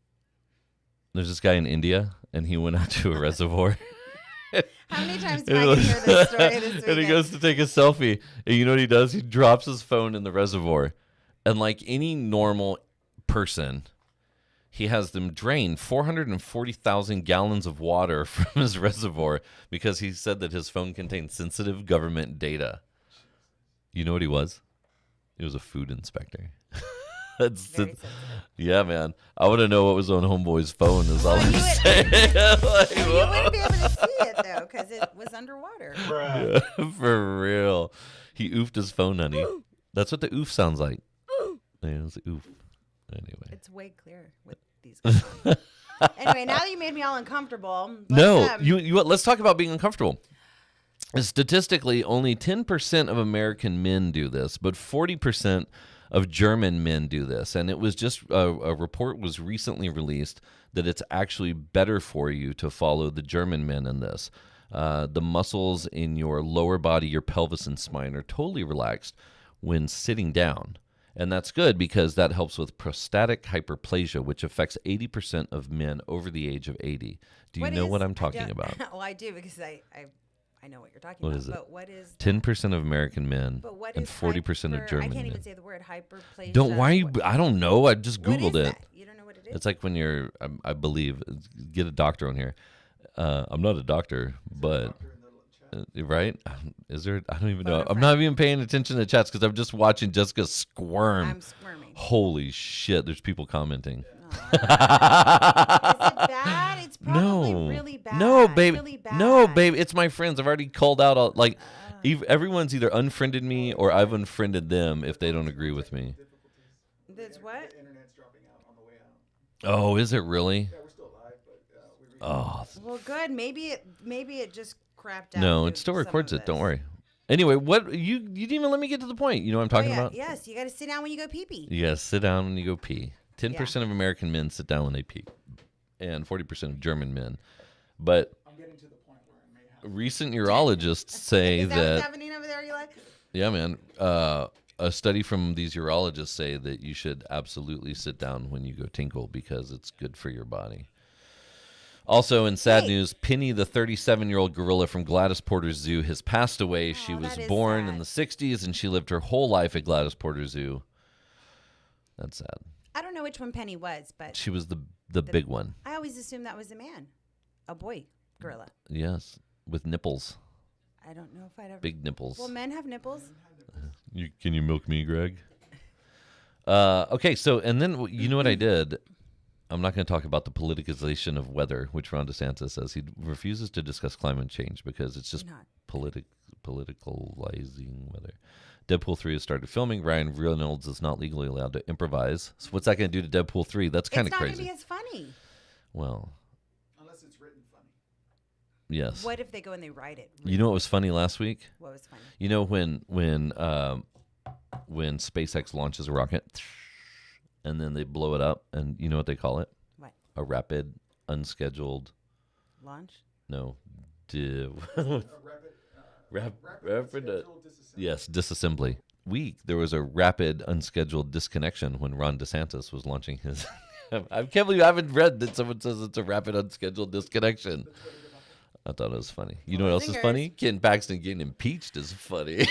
Speaker 1: there's this guy in India, and he went out to a reservoir.
Speaker 4: How many times do I hear this story this weekend?
Speaker 1: And he goes to take a selfie, and you know what he does? He drops his phone in the reservoir, and like any normal person, he has them drain 440,000 gallons of water from his reservoir because he said that his phone contained sensitive government data. You know what he was? He was a food inspector. Yeah, man. I want to know what was on Homeboy's phone is all I'm saying. Like,
Speaker 4: You wouldn't be able to see it, though, because it was underwater.
Speaker 3: Bruh.
Speaker 1: yeah, for real. He oofed his phone, honey. That's what the oof sounds like. Yeah, it was oof. Anyway.
Speaker 4: It's way clearer with these guys on. Anyway, now that you made me all uncomfortable.
Speaker 1: Let's talk about being uncomfortable. Statistically, only 10% of American men do this, but 40% of German men do this. And it was just a report was recently released that it's actually better for you to follow the German men in this. The muscles in your lower body, your pelvis and spine are totally relaxed when sitting down. And that's good because that helps with prostatic hyperplasia, which affects 80% of men over the age of 80. Do you know what I'm talking about?
Speaker 4: Well, I do because I know what you're talking
Speaker 1: What
Speaker 4: about.
Speaker 1: is it?
Speaker 4: But what is
Speaker 1: 10% of American men
Speaker 4: But what
Speaker 1: and
Speaker 4: is
Speaker 1: 40% of German
Speaker 4: I can't
Speaker 1: men.
Speaker 4: even say the word hyperplasia.
Speaker 1: I don't know. I just
Speaker 4: What
Speaker 1: Googled
Speaker 4: is
Speaker 1: it.
Speaker 4: that? You don't know what it is?
Speaker 1: It's like when you're, I believe, get a doctor on here. I'm not a doctor, but right? Is there? I don't even know. I'm not even paying attention to chats because I'm just watching Jessica squirm.
Speaker 4: I'm squirming.
Speaker 1: Holy shit! There's people commenting.
Speaker 4: Is it bad? It's probably really bad.
Speaker 1: No, babe.
Speaker 4: Really bad.
Speaker 1: No, babe. It's my friends. I've already called out all everyone's either unfriended me or I've unfriended them if they don't agree with me.
Speaker 4: That's what?
Speaker 3: The internet's dropping out on the way out.
Speaker 1: Oh, is it really?
Speaker 3: Yeah, we're still live, but we reached
Speaker 1: Oh,
Speaker 4: Well, good. Maybe it just crapped out.
Speaker 1: no,
Speaker 4: through
Speaker 1: it still
Speaker 4: some
Speaker 1: records
Speaker 4: of
Speaker 1: it. Don't
Speaker 4: this.
Speaker 1: worry. Anyway, what you didn't even let me get to the point. You know what I'm talking about?
Speaker 4: Yes, you got to sit down when you go pee pee.
Speaker 1: You gotta sit down when you go pee. 10% of American men sit down when they pee, and 40% of German men. But
Speaker 3: I'm getting to the point where I may have.
Speaker 1: recent urologists say
Speaker 4: Is that what's
Speaker 1: that
Speaker 4: happening over there, Eli?
Speaker 1: yeah, man. A study from these urologists say that you should absolutely sit down when you go tinkle because it's good for your body. Also, in sad news, Penny, the 37-year-old gorilla from Gladys Porter Zoo, has passed away. She was
Speaker 4: that is
Speaker 1: born
Speaker 4: sad.
Speaker 1: in the 60s, and she lived her whole life at Gladys Porter Zoo. That's sad.
Speaker 4: I don't know which one Penny was, but
Speaker 1: She was the big one.
Speaker 4: I always assumed that was a man, a boy gorilla.
Speaker 1: Yes, with nipples,
Speaker 4: I don't know if I'd ever.
Speaker 1: big nipples.
Speaker 4: Well, men have nipples.
Speaker 1: Can you milk me, Greg? Okay, so and then you know what I did? I'm not going to talk about the politicization of weather, which Ron DeSantis says he refuses to discuss climate change because it's just
Speaker 4: Not.
Speaker 1: politicalizing weather. Deadpool 3 has started filming. Ryan Reynolds is not legally allowed to improvise. So what's that going to do to Deadpool 3? That's kind of
Speaker 4: It's not
Speaker 1: crazy.
Speaker 4: going to be as funny.
Speaker 1: Well,
Speaker 3: Unless it's written funny.
Speaker 1: yes.
Speaker 4: What if they go and they write it?
Speaker 1: You know what was funny last week?
Speaker 4: What was funny?
Speaker 1: You know when SpaceX launches a rocket and then they blow it up, and you know what they call it?
Speaker 4: What?
Speaker 1: A rapid, unscheduled.
Speaker 4: Launch?
Speaker 1: No.
Speaker 3: A rapid scheduled disassembly.
Speaker 1: Yes, disassembly. There was a rapid, unscheduled disconnection when Ron DeSantis was launching his. I can't believe I haven't read that someone says it's a rapid, unscheduled disconnection. I thought it was funny. You know what else is funny? Ken Paxton getting impeached is funny.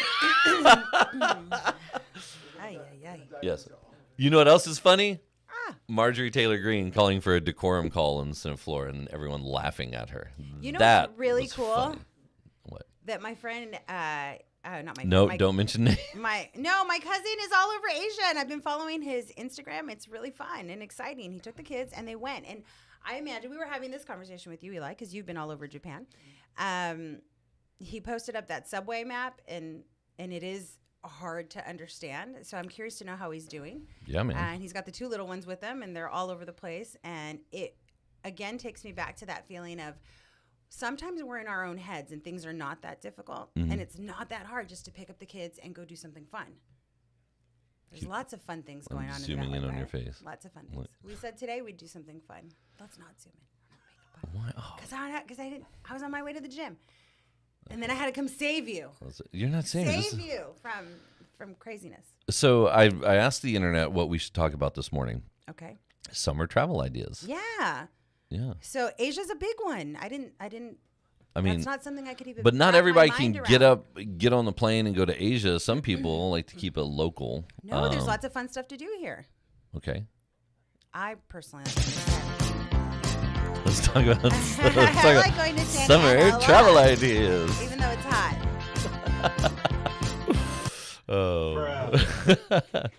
Speaker 4: Ay, ay, ay.
Speaker 1: Yes. You know what else is funny?
Speaker 4: Ah.
Speaker 1: Marjorie Taylor Greene calling for a decorum call on the Senate floor and everyone laughing at her.
Speaker 4: You know
Speaker 1: that
Speaker 4: what's really
Speaker 1: was
Speaker 4: cool?
Speaker 1: funny. What?
Speaker 4: That my friend, not my
Speaker 1: No,
Speaker 4: friend,
Speaker 1: don't mention names.
Speaker 4: my cousin is all over Asia, and I've been following his Instagram. It's really fun and exciting. He took the kids and they went, and I imagine we were having this conversation with you, Eli, because you've been all over Japan. He posted up that subway map, and it is hard to understand. So I'm curious to know how he's doing.
Speaker 1: Yeah, man.
Speaker 4: And he's got the two little ones with him, and they're all over the place. And it again takes me back to that feeling of sometimes we're in our own heads and things are not that difficult, and it's not that hard just to pick up the kids and go do something fun. There's lots of fun things going on.
Speaker 1: Zooming in on your face.
Speaker 4: Lots of fun things. We said today we'd do something fun. Let's not zoom in.
Speaker 1: Why? Oh,
Speaker 4: Because I was on my way to the gym, and then I had to come save you.
Speaker 1: you're not saying this.
Speaker 4: Save you from craziness.
Speaker 1: So I asked the internet what we should talk about this morning.
Speaker 4: Okay.
Speaker 1: Summer travel ideas.
Speaker 4: Yeah.
Speaker 1: Yeah.
Speaker 4: So Asia's a big one. I didn't.
Speaker 1: I mean,
Speaker 4: that's not something I could even.
Speaker 1: but not
Speaker 4: wrap
Speaker 1: everybody
Speaker 4: my
Speaker 1: can
Speaker 4: mind
Speaker 1: get on the plane and go to Asia. Some people like to keep it local.
Speaker 4: No, there's lots of fun stuff to do here.
Speaker 1: Okay.
Speaker 4: I personally like going to San
Speaker 1: Let's talk about, let's talk
Speaker 4: I
Speaker 1: about
Speaker 4: like going to San
Speaker 1: summer
Speaker 4: Diego a lot,
Speaker 1: travel ideas.
Speaker 4: even though it's hot.
Speaker 1: Oh.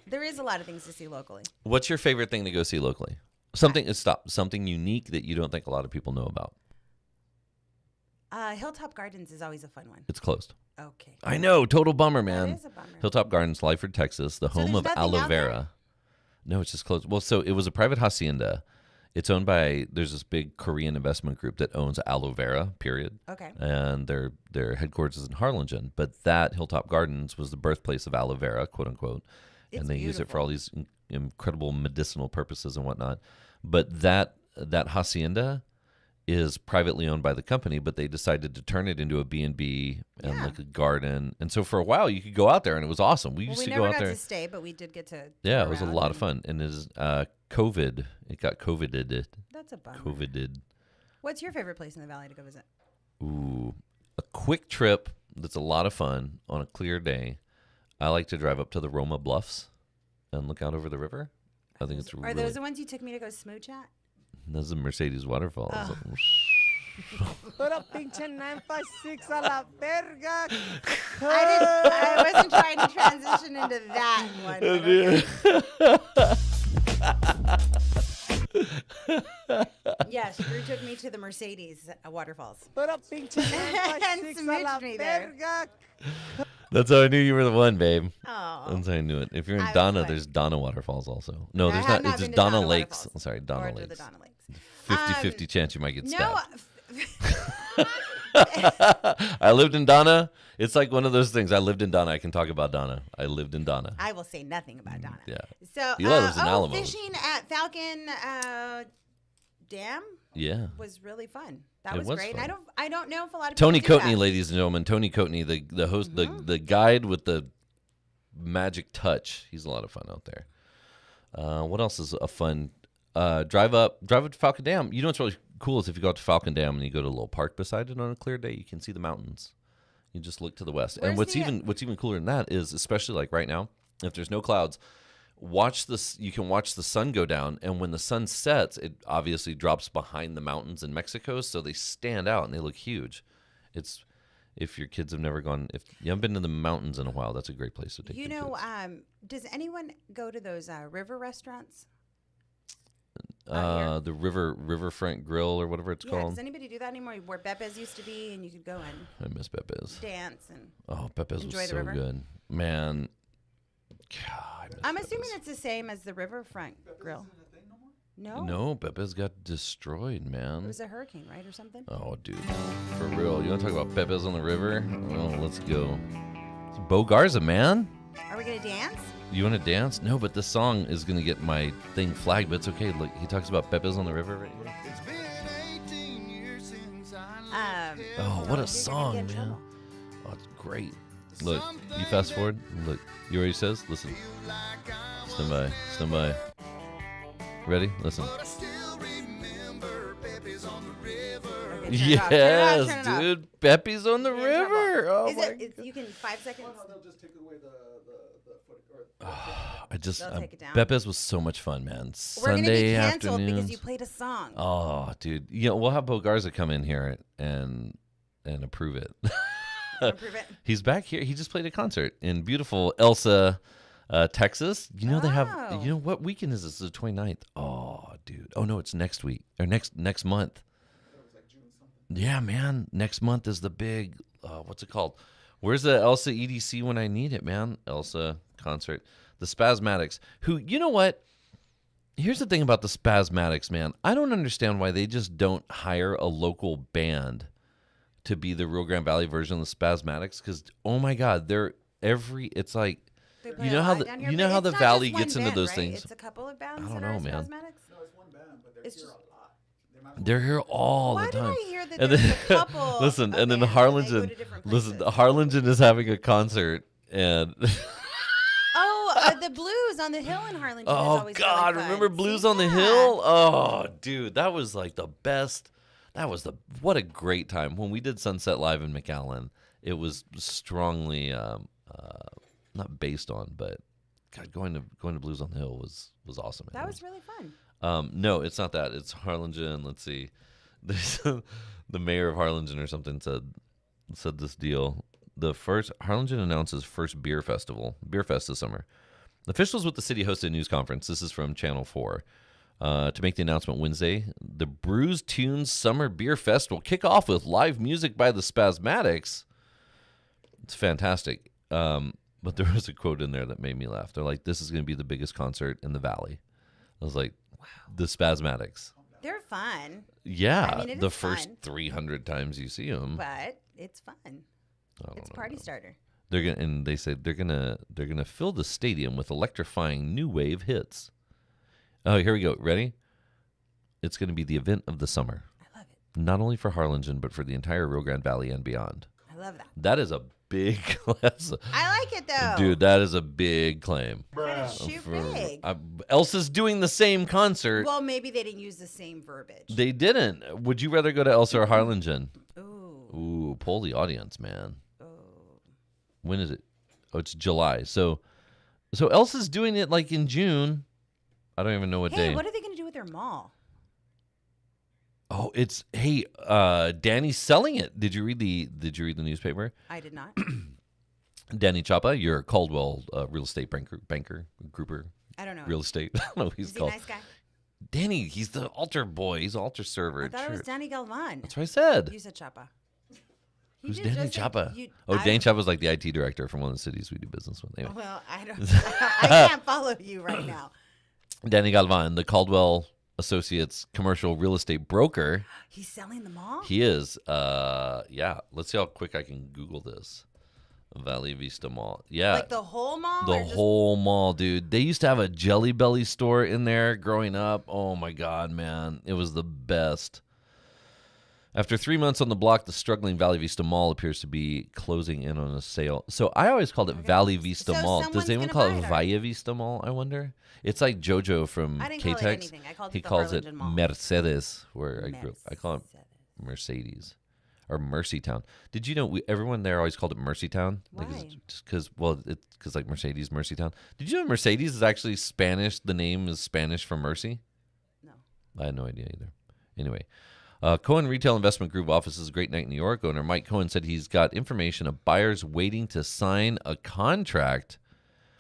Speaker 4: There is a lot of things to see locally.
Speaker 1: What's your favorite thing to go see locally? Something unique that you don't think a lot of people know about.
Speaker 4: Hilltop Gardens is always a fun one.
Speaker 1: It's closed.
Speaker 4: Okay.
Speaker 1: I know, total bummer, man.
Speaker 4: That is a bummer.
Speaker 1: Hilltop Gardens, Lyford, Texas, the home
Speaker 4: there's
Speaker 1: of
Speaker 4: nothing
Speaker 1: aloe
Speaker 4: out there?
Speaker 1: vera. No, it's just closed. Well, so it was a private hacienda. It's owned by there's this big Korean investment group that owns aloe vera. Period.
Speaker 4: Okay.
Speaker 1: And their headquarters is in Harlingen, but that Hilltop Gardens was the birthplace of aloe vera, quote unquote,
Speaker 4: It's
Speaker 1: and they use it for
Speaker 4: beautiful.
Speaker 1: all these incredible medicinal purposes and whatnot. But that hacienda is privately owned by the company, but they decided to turn it into a B&B and
Speaker 4: Yeah.
Speaker 1: like a garden. And so for a while you could go out there and it was awesome. We
Speaker 4: Well,
Speaker 1: used
Speaker 4: we
Speaker 1: to
Speaker 4: never
Speaker 1: go out
Speaker 4: got
Speaker 1: there.
Speaker 4: to stay, but we did get to.
Speaker 1: Yeah,
Speaker 4: go
Speaker 1: it was a
Speaker 4: around
Speaker 1: lot of
Speaker 4: and-
Speaker 1: fun. And it is COVID. It got COVIDed.
Speaker 4: That's a bummer.
Speaker 1: COVIDed.
Speaker 4: What's your favorite place in the valley to go visit?
Speaker 1: Ooh, a quick trip that's a lot of fun on a clear day. I like to drive up to the Roma Bluffs and look out over the river. I think it's
Speaker 4: Are
Speaker 1: really.
Speaker 4: those the ones you took me to go smooch at?
Speaker 1: Those are Mercedes waterfalls.
Speaker 5: Pero pinche 956 a la verga.
Speaker 4: I wasn't trying to transition into that one. but okay. me to the Mercedes waterfalls.
Speaker 5: Pero pinche
Speaker 4: And
Speaker 5: 956 a
Speaker 4: smooch
Speaker 5: la
Speaker 4: me there.
Speaker 5: verga.
Speaker 1: That's how I knew you were the one, babe.
Speaker 4: Oh.
Speaker 1: That's how I knew it. If you're in
Speaker 4: I
Speaker 1: Donna,
Speaker 4: would.
Speaker 1: there's Donna Waterfalls also. No,
Speaker 4: I
Speaker 1: there's
Speaker 4: have
Speaker 1: not.
Speaker 4: been
Speaker 1: It's
Speaker 4: to
Speaker 1: Donna
Speaker 4: Donna
Speaker 1: Lakes.
Speaker 4: Waterfalls
Speaker 1: I'm sorry, Donna
Speaker 4: or to the
Speaker 1: Lakes.
Speaker 4: Donna Lakes.
Speaker 1: 50-50 chance you might get
Speaker 4: No.
Speaker 1: stabbed. I lived in Donna. It's like one of those things. I lived in Donna. I can talk about Donna. I lived in Donna.
Speaker 4: I will say nothing about Donna.
Speaker 1: Yeah.
Speaker 4: So,
Speaker 1: Eli lives in Alamos.
Speaker 4: fishing at Falcon Dam
Speaker 1: Yeah.
Speaker 4: was really fun. That
Speaker 1: It
Speaker 4: was
Speaker 1: was
Speaker 4: great.
Speaker 1: fun.
Speaker 4: And I don't know if a lot of
Speaker 1: Tony
Speaker 4: people do
Speaker 1: Coatney,
Speaker 4: that.
Speaker 1: ladies and gentlemen. Tony Coatney, the host, the guide with the magic touch. He's a lot of fun out there. What else is a fun? Drive up to Falcon Dam. You know what's really cool is if you go out to Falcon Dam and you go to a little park beside it on a clear day, you can see the mountains. You just look to the west. And
Speaker 4: Where's
Speaker 1: what's even cooler than that is, especially like right now, if there's no clouds, watch this. You can watch the sun go down, and when the sun sets, it obviously drops behind the mountains in Mexico, so they stand out and they look huge. It's if your kids have never gone, if you haven't been to the mountains in a while, that's a great place to take.
Speaker 4: You
Speaker 1: your
Speaker 4: know,
Speaker 1: kids.
Speaker 4: does anyone go to those river restaurants? Here?
Speaker 1: The Riverfront Grill or whatever it's
Speaker 4: Yeah,
Speaker 1: called.
Speaker 4: does anybody do that anymore? Where Bepe's used to be, and you could go and
Speaker 1: I miss Pepe's.
Speaker 4: dance and.
Speaker 1: Oh, Pepe's
Speaker 4: Enjoy
Speaker 1: was
Speaker 4: the
Speaker 1: so
Speaker 4: river?
Speaker 1: good, man. God, I miss
Speaker 4: I'm assuming
Speaker 1: Pepe's.
Speaker 4: it's the same as the Riverfront Grill. No,
Speaker 1: No, Pepe's got destroyed,
Speaker 4: it
Speaker 1: man.
Speaker 4: was a hurricane, right, or something?
Speaker 1: Oh, dude, for real. You want to talk about Pepe's on the river? Well, let's go. It's Bo Garza, man.
Speaker 4: Are we gonna dance?
Speaker 1: You want to dance? No, but this song is gonna get my thing flagged. But it's okay. Look, he talks about Pepe's on the river right here. Oh, what
Speaker 4: you're
Speaker 1: a
Speaker 4: gonna
Speaker 1: song,
Speaker 4: get in
Speaker 1: man.
Speaker 4: trouble.
Speaker 1: Oh, it's great. Look, you fast forward. Look, you hear what he says? Listen. Stand by. Stand by. Ready? Listen.
Speaker 4: Okay, turn it off, turn it off,
Speaker 1: Yes,
Speaker 4: turn it off.
Speaker 1: dude. Pepe's on the
Speaker 4: You're in trouble.
Speaker 1: river. Oh
Speaker 4: Is
Speaker 1: my
Speaker 4: it? You can 5 seconds.
Speaker 3: No, they'll just take away the foot or.
Speaker 1: I just
Speaker 4: They'll take it down.
Speaker 1: Pepe's was so much fun, man.
Speaker 4: We're gonna be
Speaker 1: Sunday
Speaker 4: canceled
Speaker 1: afternoons.
Speaker 4: because you played a song.
Speaker 1: Oh, dude. You know, we'll have Bo Garza come in here and approve it.
Speaker 4: Approve it.
Speaker 1: He's back here. He just played a concert in beautiful Elsa, Texas. You know they have.
Speaker 4: Oh.
Speaker 1: You know what weekend is this? The 29th. Oh, dude. Oh no, it's next week or next month. Yeah, man. Next month is the big. What's it called? Where's the Elsa EDC when I need it, man? Elsa concert. The Spasmatics. Who? You know what? Here's the thing about the Spasmatics, man. I don't understand why they just don't hire a local band to be the Rio Grande Valley version of the Spasmatics, because oh my God, it's like
Speaker 4: They play
Speaker 1: you
Speaker 4: a
Speaker 1: know how
Speaker 4: lot
Speaker 1: the
Speaker 4: down here,
Speaker 1: you
Speaker 4: but
Speaker 1: know how
Speaker 4: it's
Speaker 1: the
Speaker 4: not
Speaker 1: valley
Speaker 4: just one
Speaker 1: gets into
Speaker 4: band,
Speaker 1: those
Speaker 4: right?
Speaker 1: things.
Speaker 4: It's a couple of bands.
Speaker 1: I don't
Speaker 4: that are
Speaker 1: know, man.
Speaker 4: Spasmatics?
Speaker 3: No, it's one band, but they're
Speaker 4: It's
Speaker 3: here
Speaker 4: just-
Speaker 3: a lot. They might as well
Speaker 1: They're here all
Speaker 4: Why
Speaker 1: the
Speaker 4: did
Speaker 1: time.
Speaker 4: I hear that
Speaker 1: And
Speaker 4: there's
Speaker 1: then-
Speaker 4: a couple?
Speaker 1: listen,
Speaker 4: of
Speaker 1: and then
Speaker 4: bands and they go
Speaker 1: Harlingen.
Speaker 4: to different
Speaker 1: Listen,
Speaker 4: places?
Speaker 1: Harlingen is having a concert, and
Speaker 4: Oh, the Blues on the Hill in Harlingen. is
Speaker 1: oh
Speaker 4: always
Speaker 1: God,
Speaker 4: really fun.
Speaker 1: remember Blues
Speaker 4: See,
Speaker 1: on the
Speaker 4: yeah.
Speaker 1: Hill? Oh, dude, that was like the best. That was what a great time when we did Sunset Live in McAllen. It was strongly not based on, but God, going to Blues on the Hill was awesome.
Speaker 4: That
Speaker 1: It
Speaker 4: was really fun.
Speaker 1: No, it's not that. It's Harlingen. Let's see. There's the mayor of Harlingen or something said this deal. The first Harlingen announces first beer fest this summer. Officials with the city hosted a news conference. This is from Channel 4. To make the announcement Wednesday, the Brews Tunes Summer Beer Fest will kick off with live music by the Spasmatics. It's fantastic. But there was a quote in there that made me laugh. They're like, "This is going to be the biggest concert in the valley." I was like, "Wow, the Spasmatics."
Speaker 4: They're fun,
Speaker 1: Yeah,
Speaker 4: I mean, it
Speaker 1: the
Speaker 4: is
Speaker 1: first
Speaker 4: fun.
Speaker 1: 300 times you see them.
Speaker 4: but it's fun. It's a party starter.
Speaker 1: They're gonna, and they say they're gonna fill the stadium with electrifying new wave hits. Oh, here we go. Ready? It's going to be the event of the summer,
Speaker 4: I love it.
Speaker 1: not only for Harlingen but for the entire Rio Grande Valley and beyond.
Speaker 4: I love that.
Speaker 1: That is a big,
Speaker 4: I like it though.
Speaker 1: dude. That is a big claim.
Speaker 4: Gotta shoot big.
Speaker 1: Elsa's doing the same concert.
Speaker 4: Well, maybe they didn't use the same verbiage.
Speaker 1: They didn't. Would you rather go to Elsa or Harlingen?
Speaker 4: Ooh.
Speaker 1: Ooh, poll the audience, man.
Speaker 4: Oh.
Speaker 1: When is it? Oh, it's July. So Elsa's doing it like in June. I don't even know what
Speaker 4: Hey,
Speaker 1: day.
Speaker 4: what are they going to do with their mall?
Speaker 1: Oh, it's Danny's selling it. Did you read the newspaper?
Speaker 4: I did not.
Speaker 1: Danny Chapa, you're a Caldwell real estate banker, grouper,
Speaker 4: I don't know.
Speaker 1: real estate. I don't know what he's
Speaker 4: Is he a
Speaker 1: called.
Speaker 4: nice guy?
Speaker 1: Danny, he's the altar boy. He's the altar server.
Speaker 4: I
Speaker 1: at
Speaker 4: thought it was
Speaker 1: church.
Speaker 4: Danny Galvan.
Speaker 1: That's what I said.
Speaker 4: You said Chapa. You
Speaker 1: Who's
Speaker 4: did
Speaker 1: Danny
Speaker 4: just say-
Speaker 1: Chapa?
Speaker 4: you-
Speaker 1: Oh,
Speaker 4: I-
Speaker 1: Danny Chapa's like the IT director from one of the cities we do business with. Anyway.
Speaker 4: Well, I don't. I can't follow you right now.
Speaker 1: Danny Galvan, the Caldwell Associates commercial real estate broker.
Speaker 4: He's selling them all.
Speaker 1: He is. Yeah. Let's see how quick I can Google this. Valley Vista Mall. Yeah.
Speaker 4: Like the whole mall.
Speaker 1: The
Speaker 4: or just-
Speaker 1: whole mall, dude. They used to have a Jelly Belly store in there growing up. Oh my God, man. It was the best. After 3 months on the block, the struggling Valley Vista Mall appears to be closing in on a sale. So I always called it Valley Vista
Speaker 4: So
Speaker 1: Mall. Does
Speaker 4: someone's
Speaker 1: anyone
Speaker 4: gonna
Speaker 1: call
Speaker 4: buy
Speaker 1: it
Speaker 4: it already.
Speaker 1: Via Vista Mall, I wonder? It's like JoJo from
Speaker 4: I didn't call it
Speaker 1: K-Tex.
Speaker 4: anything. I called
Speaker 1: He
Speaker 4: it the
Speaker 1: calls it
Speaker 4: Harlingen Mall.
Speaker 1: Mercedes, where I grew up. I call it
Speaker 4: Mercedes.
Speaker 1: Mercedes or Mercytown. Did you know everyone there always called it Mercytown? Like,
Speaker 4: Why?
Speaker 1: just because, because like Mercedes, Mercytown. Did you know Mercedes is actually Spanish? The name is Spanish for mercy?
Speaker 4: No.
Speaker 1: I had no idea either. Anyway, Cohen Retail Investment Group offices Great Night, New York. Owner Mike Cohen said he's got information of buyers waiting to sign a contract,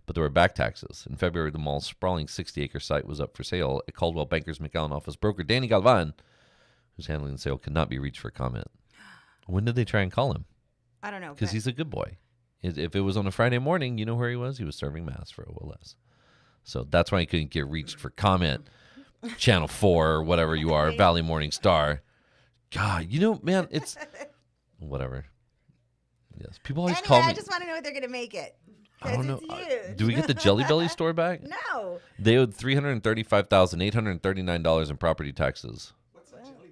Speaker 1: but there were back taxes. In February, the mall's sprawling 60-acre site was up for sale. At Caldwell Bankers McAllen office broker Danny Galvan, who's handling the sale, could not be reached for comment. When did they try and call him?
Speaker 4: I don't know.
Speaker 1: Because
Speaker 4: but-
Speaker 1: he's a good boy. If it was on a Friday morning, you know where he was? He was serving Mass for OLS. So that's why he couldn't get reached for comment. Channel 4 or whatever you are, Valley Morning Star. God, man, it's whatever. Yes, people always
Speaker 4: Anyway,
Speaker 1: call me.
Speaker 4: I just want to know what they're gonna make it.
Speaker 1: I don't know.
Speaker 4: It's huge.
Speaker 1: Do we get the Jelly Belly store back?
Speaker 4: No.
Speaker 1: They owed $335,839 in property taxes.
Speaker 3: What's a jelly belly?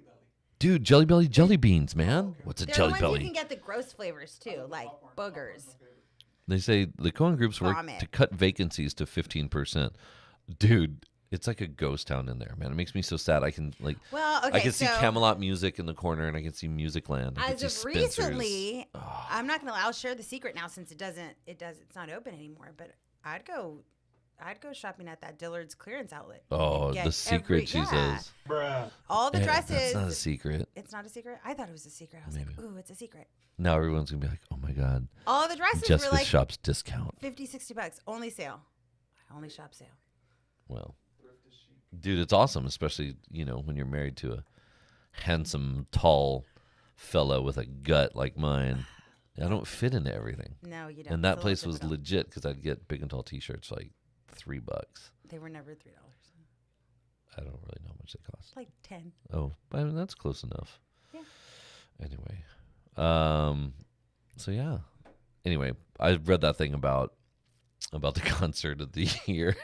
Speaker 1: Dude, Jelly Belly jelly beans, man. What's a
Speaker 4: They're
Speaker 1: Jelly
Speaker 4: the ones
Speaker 1: Belly?
Speaker 4: you can get the gross flavors too, like boogers.
Speaker 1: They say the Cohen Groups work
Speaker 4: Vomit.
Speaker 1: to cut vacancies to 15%. Dude, it's like a ghost town in there, man. It makes me so sad. I can
Speaker 4: Well, okay,
Speaker 1: I can see
Speaker 4: so
Speaker 1: Camelot Music in the corner, and I can see Musicland. I can
Speaker 4: as
Speaker 1: see
Speaker 4: of
Speaker 1: Spencer's.
Speaker 4: recently, I'm not gonna. I'll share the secret now since it's not open anymore. But I'd go shopping at that Dillard's clearance outlet.
Speaker 1: Oh,
Speaker 4: You can
Speaker 1: the
Speaker 4: get
Speaker 1: secret, she
Speaker 4: yeah.
Speaker 1: says.
Speaker 4: All the
Speaker 1: Eh,
Speaker 4: dresses.
Speaker 1: That's not a secret.
Speaker 4: It's not a secret. I thought it was a secret. I was like, ooh, it's a secret.
Speaker 1: Now everyone's going to be like, oh my God.
Speaker 4: All the dresses
Speaker 1: Jessica's
Speaker 4: were like
Speaker 1: shop's discount.
Speaker 4: $50-$60. Only sale. Only shop sale.
Speaker 1: Well, dude, it's awesome, especially, when you're married to a handsome, tall fella with a gut like mine. I don't fit into everything.
Speaker 4: No, you don't.
Speaker 1: And
Speaker 4: It's
Speaker 1: that
Speaker 4: a
Speaker 1: place
Speaker 4: little
Speaker 1: was
Speaker 4: difficult.
Speaker 1: legit because I'd get big and tall T-shirts like $3.
Speaker 4: They were never $3.
Speaker 1: I don't really know how much they cost.
Speaker 4: Like 10.
Speaker 1: Oh, I mean, that's close enough.
Speaker 4: Yeah.
Speaker 1: Anyway, so yeah. Anyway, I read that thing about the concert of the year.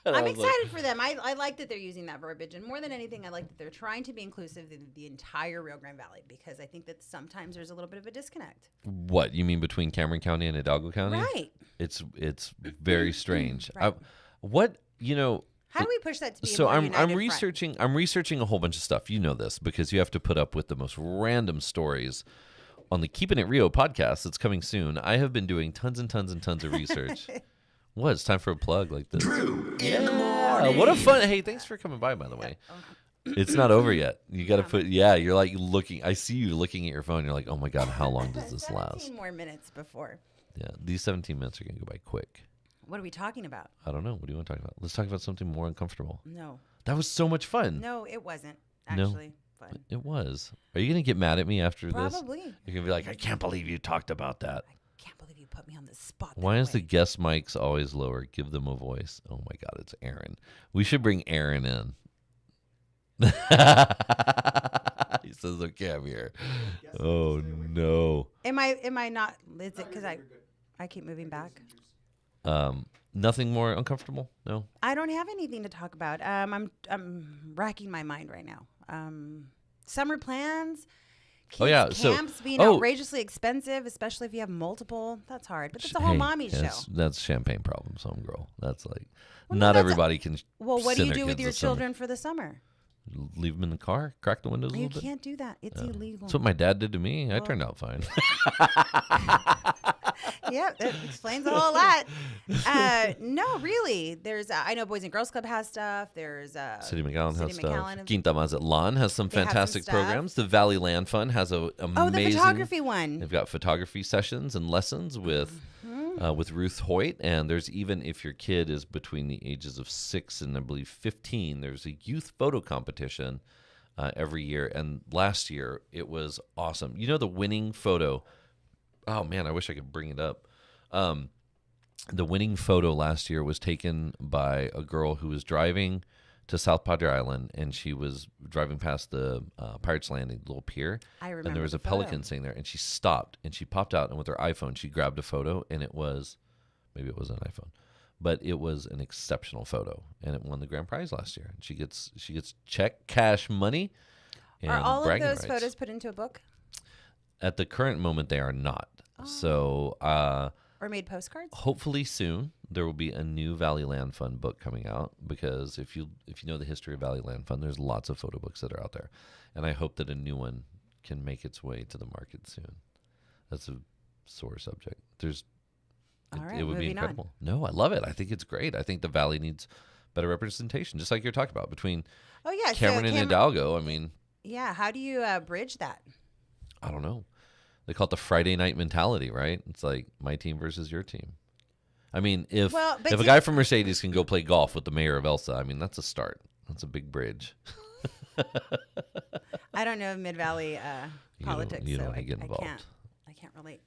Speaker 1: And
Speaker 4: I'm
Speaker 1: I was like,
Speaker 4: excited for them. I like that they're using that verbiage. And more than anything, I like that they're trying to be inclusive in the entire Rio Grande Valley because I think that sometimes there's a little bit of a disconnect.
Speaker 1: what you mean between Cameron County and Hidalgo County?
Speaker 4: Right.
Speaker 1: It's very strange.
Speaker 4: Right.
Speaker 1: How
Speaker 4: do we push that to be
Speaker 1: So
Speaker 4: a more
Speaker 1: I'm
Speaker 4: united front?
Speaker 1: researching. I'm researching a whole bunch of stuff. You know this because you have to put up with the most random stories on the Keeping It Rio podcast that's coming soon. I have been doing tons and tons and tons of research. What? It's time for a plug like this.
Speaker 2: Drew in the morning.
Speaker 1: What a fun! Hey, thanks for coming by. By the way, it's not over yet. You got to put. Yeah, you're like looking. I see you looking at your phone. You're like, oh my God, how long does this
Speaker 4: 17
Speaker 1: last?
Speaker 4: more minutes before.
Speaker 1: Yeah, these 17 minutes are gonna go by quick.
Speaker 4: What are we talking about?
Speaker 1: I don't know. What do you want to talk about? Let's talk about something more uncomfortable.
Speaker 4: No.
Speaker 1: That was so much fun.
Speaker 4: No, it wasn't
Speaker 1: No.
Speaker 4: actually fun.
Speaker 1: It was. Are you gonna get mad at me after this?
Speaker 4: Probably.
Speaker 1: You're gonna be like, I can't believe you talked about that.
Speaker 4: Can't believe you put me on the spot.
Speaker 1: Why
Speaker 4: that
Speaker 1: is the
Speaker 4: way.
Speaker 1: guest mics always lower? Give them a voice. Oh my God, it's Aaron. We should bring Aaron in. He says, "Okay, I'm here." Oh no.
Speaker 4: Am I not? Is it because I keep moving back?
Speaker 1: Nothing more uncomfortable? No.
Speaker 4: I don't have anything to talk about. I'm racking my mind right now. Summer plans.
Speaker 1: Oh, yeah, so-
Speaker 4: camps being
Speaker 1: oh.
Speaker 4: outrageously expensive, especially if you have multiple. That's hard. But that's a whole mommy show.
Speaker 1: That's champagne problems, homegirl. That's like
Speaker 4: Well, no,
Speaker 1: not
Speaker 4: that's
Speaker 1: everybody can.
Speaker 4: Well, what do
Speaker 1: send
Speaker 4: you
Speaker 1: their
Speaker 4: do with
Speaker 1: kids
Speaker 4: your
Speaker 1: this summer.
Speaker 4: children for the summer?
Speaker 1: Leave them in the car, crack the windows a
Speaker 4: You
Speaker 1: little bit.
Speaker 4: can't do that. It's illegal.
Speaker 1: That's what my dad did to me. I turned out fine.
Speaker 4: Yep, that explains a whole lot. No, really. There's I know Boys and Girls Club has stuff. There's
Speaker 1: City McAllen has stuff.
Speaker 4: McAllen.
Speaker 1: Quinta Mazatlan has some
Speaker 4: They have some
Speaker 1: fantastic
Speaker 4: stuff.
Speaker 1: programs. The Valley Land Fund has a amazing.
Speaker 4: Oh, the photography one.
Speaker 1: They've got photography sessions and lessons with with Ruth Hoyt. And there's even, if your kid is between the ages of 6 and I believe 15, there's a youth photo competition every year. And last year it was awesome. You know, the winning photo. Oh man, I wish I could bring it up. The winning photo last year was taken by a girl who was driving to South Padre Island, and she was driving past the Pirates Landing little pier.
Speaker 4: I remember.
Speaker 1: And there was
Speaker 4: the
Speaker 1: a
Speaker 4: photo.
Speaker 1: pelican sitting there, and she stopped and she popped out, and with her iPhone she grabbed a photo, and maybe it was an iPhone, but it was an exceptional photo, and it won the grand prize last year. And she gets check cash money. And
Speaker 4: Are all of
Speaker 1: bragging
Speaker 4: those
Speaker 1: rights.
Speaker 4: photos put into a book
Speaker 1: At the current moment, they are not. So
Speaker 4: or made postcards?
Speaker 1: hopefully soon there will be a new Valleyland Fund book coming out, because if you know the history of Valleyland Fund, there's lots of photo books that are out there, and I hope that a new one can make its way to the market soon. That's a sore subject.
Speaker 4: All right,
Speaker 1: it would be
Speaker 4: moving on.
Speaker 1: incredible. No, I love it. I think it's great. I think the Valley needs better representation, just like you're talking about between
Speaker 4: Oh yeah,
Speaker 1: Cameron and Hidalgo. I mean,
Speaker 4: Yeah, how do you bridge that?
Speaker 1: I don't know. They call it the Friday night mentality, right? It's like my team versus your team. I mean, if
Speaker 4: But
Speaker 1: a guy from Mercedes can go play golf with the mayor of Elsa, I mean, that's a start. That's a big bridge.
Speaker 4: I don't know Mid Valley politics,
Speaker 1: you don't
Speaker 4: so
Speaker 1: wanna get involved.
Speaker 4: I can't relate.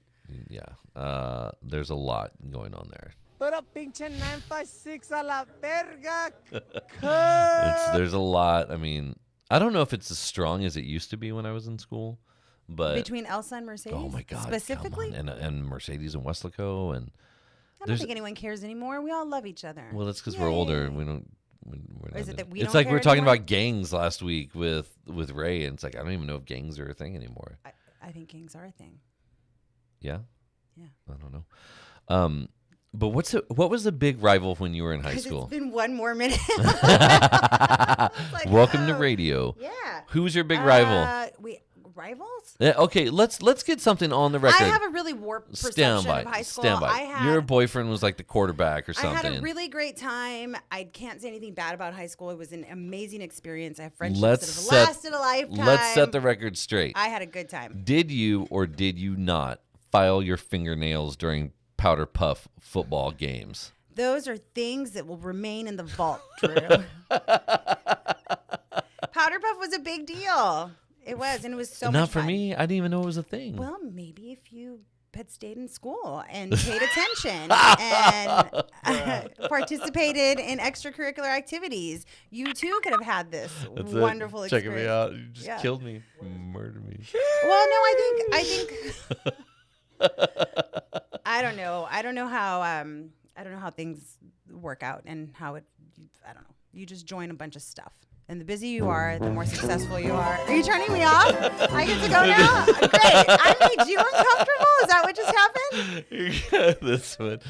Speaker 1: Yeah. There's a lot going on there.
Speaker 5: Pero pinche 956 a la verga.
Speaker 1: There's a lot. I mean, I don't know if it's as strong as it used to be when I was in school, but
Speaker 4: Between Elsa and Mercedes?
Speaker 1: oh my God, come
Speaker 4: Specifically?
Speaker 1: on. And Mercedes and Westlaco, and
Speaker 4: I don't
Speaker 1: there's-
Speaker 4: think anyone cares anymore. We all love each other.
Speaker 1: well, that's because we're older and
Speaker 4: Yay.
Speaker 1: we don't. We're not
Speaker 4: Is it
Speaker 1: in-
Speaker 4: that we
Speaker 1: it's
Speaker 4: don't
Speaker 1: like we were
Speaker 4: care
Speaker 1: talking
Speaker 4: anymore?
Speaker 1: about gangs last week with Ray, and it's like I don't even know if gangs are a thing anymore.
Speaker 4: I think gangs are a thing.
Speaker 1: Yeah.
Speaker 4: Yeah.
Speaker 1: I don't know. But what was the big rival when you were in high
Speaker 4: Because
Speaker 1: school?
Speaker 4: it's been one more minute. Like,
Speaker 1: Welcome to
Speaker 4: oh,
Speaker 1: radio.
Speaker 4: Yeah.
Speaker 1: Who was your big rival?
Speaker 4: Rivals?
Speaker 1: Okay, let's get something on the record.
Speaker 4: I have a really warped perception
Speaker 1: Stand by.
Speaker 4: of high school.
Speaker 1: Stand by.
Speaker 4: I had,
Speaker 1: Your boyfriend was like the quarterback or
Speaker 4: I
Speaker 1: something.
Speaker 4: had a really great time. I can't say anything bad about high school. It was an amazing experience. I have friendships
Speaker 1: Let's
Speaker 4: that have lasted a lifetime.
Speaker 1: Let's set the record straight.
Speaker 4: I had a good time.
Speaker 1: Did you or did you not file your fingernails during powder puff football games?
Speaker 4: Those are things that will remain in the vault, Drew. Powder puff was a big deal. It was, and it was so much
Speaker 1: Not for
Speaker 4: fun.
Speaker 1: me. I didn't even know it was a thing.
Speaker 4: Well, maybe if you had stayed in school and paid attention and participated in extracurricular activities, you too could have had this wonderful experience.
Speaker 1: Checking me out. You just
Speaker 4: Yeah.
Speaker 1: killed me. Murdered me.
Speaker 4: Well, no, I think I don't know. I don't know how things work out and how it. I don't know. You just join a bunch of stuff. And the busier you are, the more successful you are. Are you turning me off? I get to go now? Great. I made you uncomfortable? Is that what just happened?
Speaker 1: This would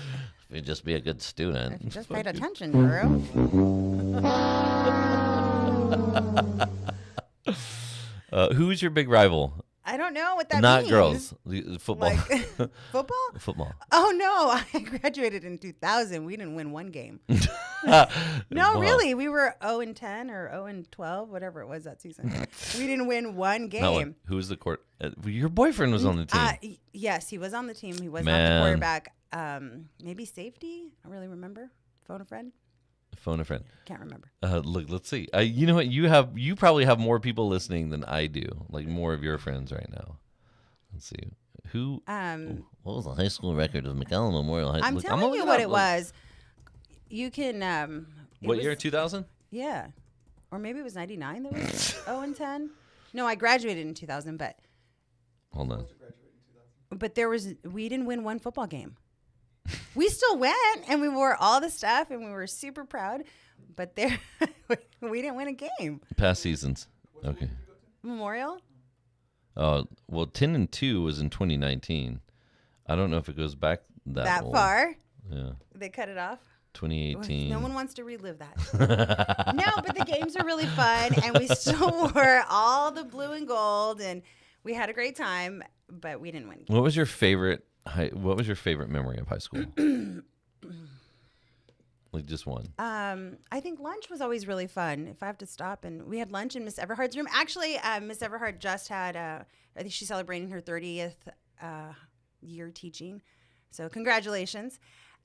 Speaker 1: just be a good student.
Speaker 4: If you just paid attention, Drew.
Speaker 1: Who's your big rival?
Speaker 4: I don't know what that
Speaker 1: Not
Speaker 4: means.
Speaker 1: girls. The football.
Speaker 4: Like, football?
Speaker 1: Football.
Speaker 4: Oh, no. I graduated in 2000. We didn't win one game.
Speaker 1: Wow.
Speaker 4: Really. We were 0-10 or 0-12, whatever it was that season. We didn't win one game.
Speaker 1: Not one. Who was the court? Your boyfriend was on the team.
Speaker 4: Yes, he was on the team. He was not
Speaker 1: Man.
Speaker 4: the quarterback. Maybe safety? I don't really remember. Phone a friend?
Speaker 1: Phone a friend.
Speaker 4: Can't remember.
Speaker 1: Look, let's see. You know what? You probably have more people listening than I do. Like more of your friends right now. Let's see. Who? What was the high school record of McAllen Memorial High?
Speaker 4: I'm telling you what it was. You can.
Speaker 1: What year? 2000?
Speaker 4: Yeah, or maybe it was 99. That was 0-10. No, I graduated in 2000, but
Speaker 1: Hold on.
Speaker 4: we didn't win one football game. We still went and we wore all the stuff and we were super proud, but we didn't win a game.
Speaker 1: Past seasons. Okay.
Speaker 4: Memorial?
Speaker 1: Well, 10-2 was in 2019. I don't know if it goes back that old.
Speaker 4: Far?
Speaker 1: Yeah.
Speaker 4: They cut it off?
Speaker 1: 2018.
Speaker 4: No one wants to relive that. No, but the games are really fun, and we still wore all the blue and gold, and we had a great time, but we didn't win.
Speaker 1: What was your favorite memory of high school? Like just one.
Speaker 4: I think lunch was always really fun. If I have to stop, and we had lunch in Miss Everhard's room. Actually, Miss Everhard just had, I think she's celebrating her 30th year teaching. So congratulations.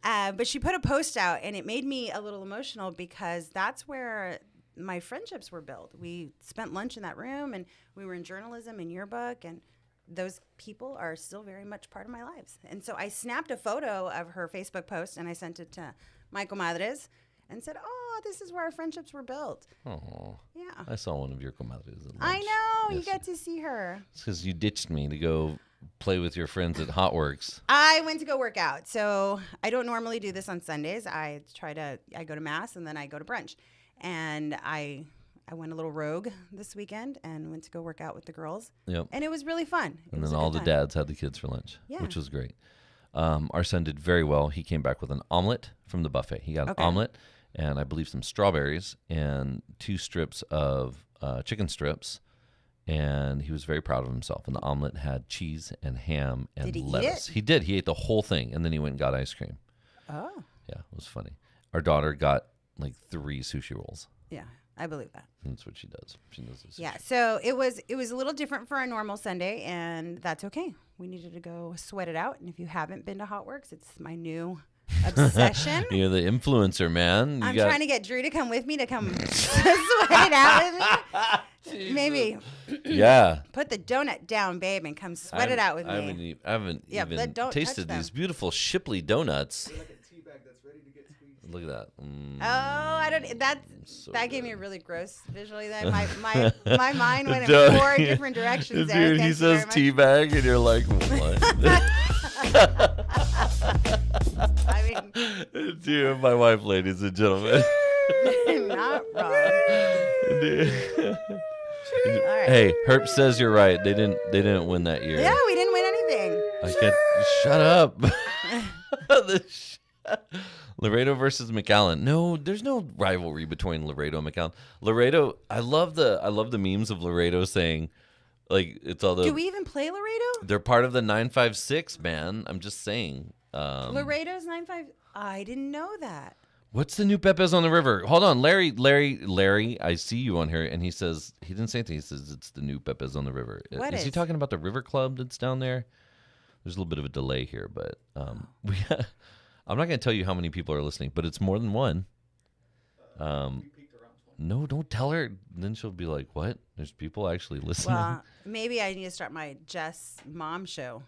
Speaker 4: But she put a post out, and it made me a little emotional because that's where my friendships were built. We spent lunch in that room, and we were in journalism and yearbook, and those people are still very much part of my lives. And so I snapped a photo of her Facebook post, and I sent it to my comadres and said, oh, this is where our friendships were built.
Speaker 1: Oh,
Speaker 4: Yeah.
Speaker 1: I saw one of your comadres at lunch.
Speaker 4: I know. You
Speaker 1: Yes.
Speaker 4: got to see her.
Speaker 1: It's because you ditched me to go play with your friends at Hotworks.
Speaker 4: I went to go work out. So I don't normally do this on Sundays. I go to mass and then I go to brunch. And I went a little rogue this weekend and went to go work out with the girls.
Speaker 1: Yep.
Speaker 4: And it was really fun.
Speaker 1: And then all the dads had the kids for lunch,
Speaker 4: Yeah.
Speaker 1: which was great. Our son did very well. He came back with an omelet from the buffet. He got an omelet and I believe some strawberries and 2 strips of chicken strips. And he was very proud of himself. And the omelet had cheese and ham and
Speaker 4: Did he eat
Speaker 1: lettuce.
Speaker 4: it?
Speaker 1: He did. He ate the whole thing. And then he went and got ice cream.
Speaker 4: Oh,
Speaker 1: Yeah, it was funny. Our daughter got like 3 sushi rolls.
Speaker 4: yeah. I believe that.
Speaker 1: That's what she does. She knows the sushi.
Speaker 4: Yeah. So it was a little different for our normal Sunday, and that's okay. We needed to go sweat it out. And if you haven't been to Hotworks, it's my new obsession.
Speaker 1: You're the influencer, man.
Speaker 4: I'm trying to get Drew to come with me to come sweat it out with me. Maybe
Speaker 1: Yeah.
Speaker 4: put the donut down, babe, and come sweat it out with me.
Speaker 1: I haven't
Speaker 4: Yeah,
Speaker 1: even
Speaker 4: but don't
Speaker 1: tasted
Speaker 4: touch
Speaker 1: these
Speaker 4: them.
Speaker 1: beautiful Shipley donuts.
Speaker 3: Like a tea bag that's ready to get squeezed.
Speaker 1: Look at that.
Speaker 4: Oh, I don't. That gave me
Speaker 1: good.
Speaker 4: a really gross visually. That my mind went in
Speaker 1: Dude,
Speaker 4: 4 different directions there.
Speaker 1: Dude,
Speaker 4: Thank
Speaker 1: he
Speaker 4: you
Speaker 1: says
Speaker 4: very much.
Speaker 1: tea bag, and you're like, what?
Speaker 4: I
Speaker 1: It's you and my wife, ladies and gentlemen.
Speaker 4: mean, not wrong.
Speaker 1: Dude.
Speaker 4: All right.
Speaker 1: Hey, Herb says you're right. They didn't win that year.
Speaker 4: Yeah, we didn't win anything.
Speaker 1: I can't. Shut up. Laredo versus McAllen. No, there's no rivalry between Laredo and McAllen. Laredo, I love the memes of Laredo saying, like, it's all the.
Speaker 4: Do we even play Laredo?
Speaker 1: They're part of the 956, man. I'm just saying.
Speaker 4: Laredo's 9-5. I didn't know that.
Speaker 1: What's the new Pepes on the River? Hold on, Larry. I see you on here, and he says he didn't say anything. He says it's the new Pepes on the River.
Speaker 4: What
Speaker 1: Is he
Speaker 4: is?
Speaker 1: talking about the River Club that's down there? There's a little bit of a delay here, but I'm not going to tell you how many people are listening, but it's more than one.
Speaker 3: We peaked around 20.
Speaker 1: No, don't tell her. Then she'll be like, "What? There's people actually listening."
Speaker 4: Well, maybe I need to start my Jess mom show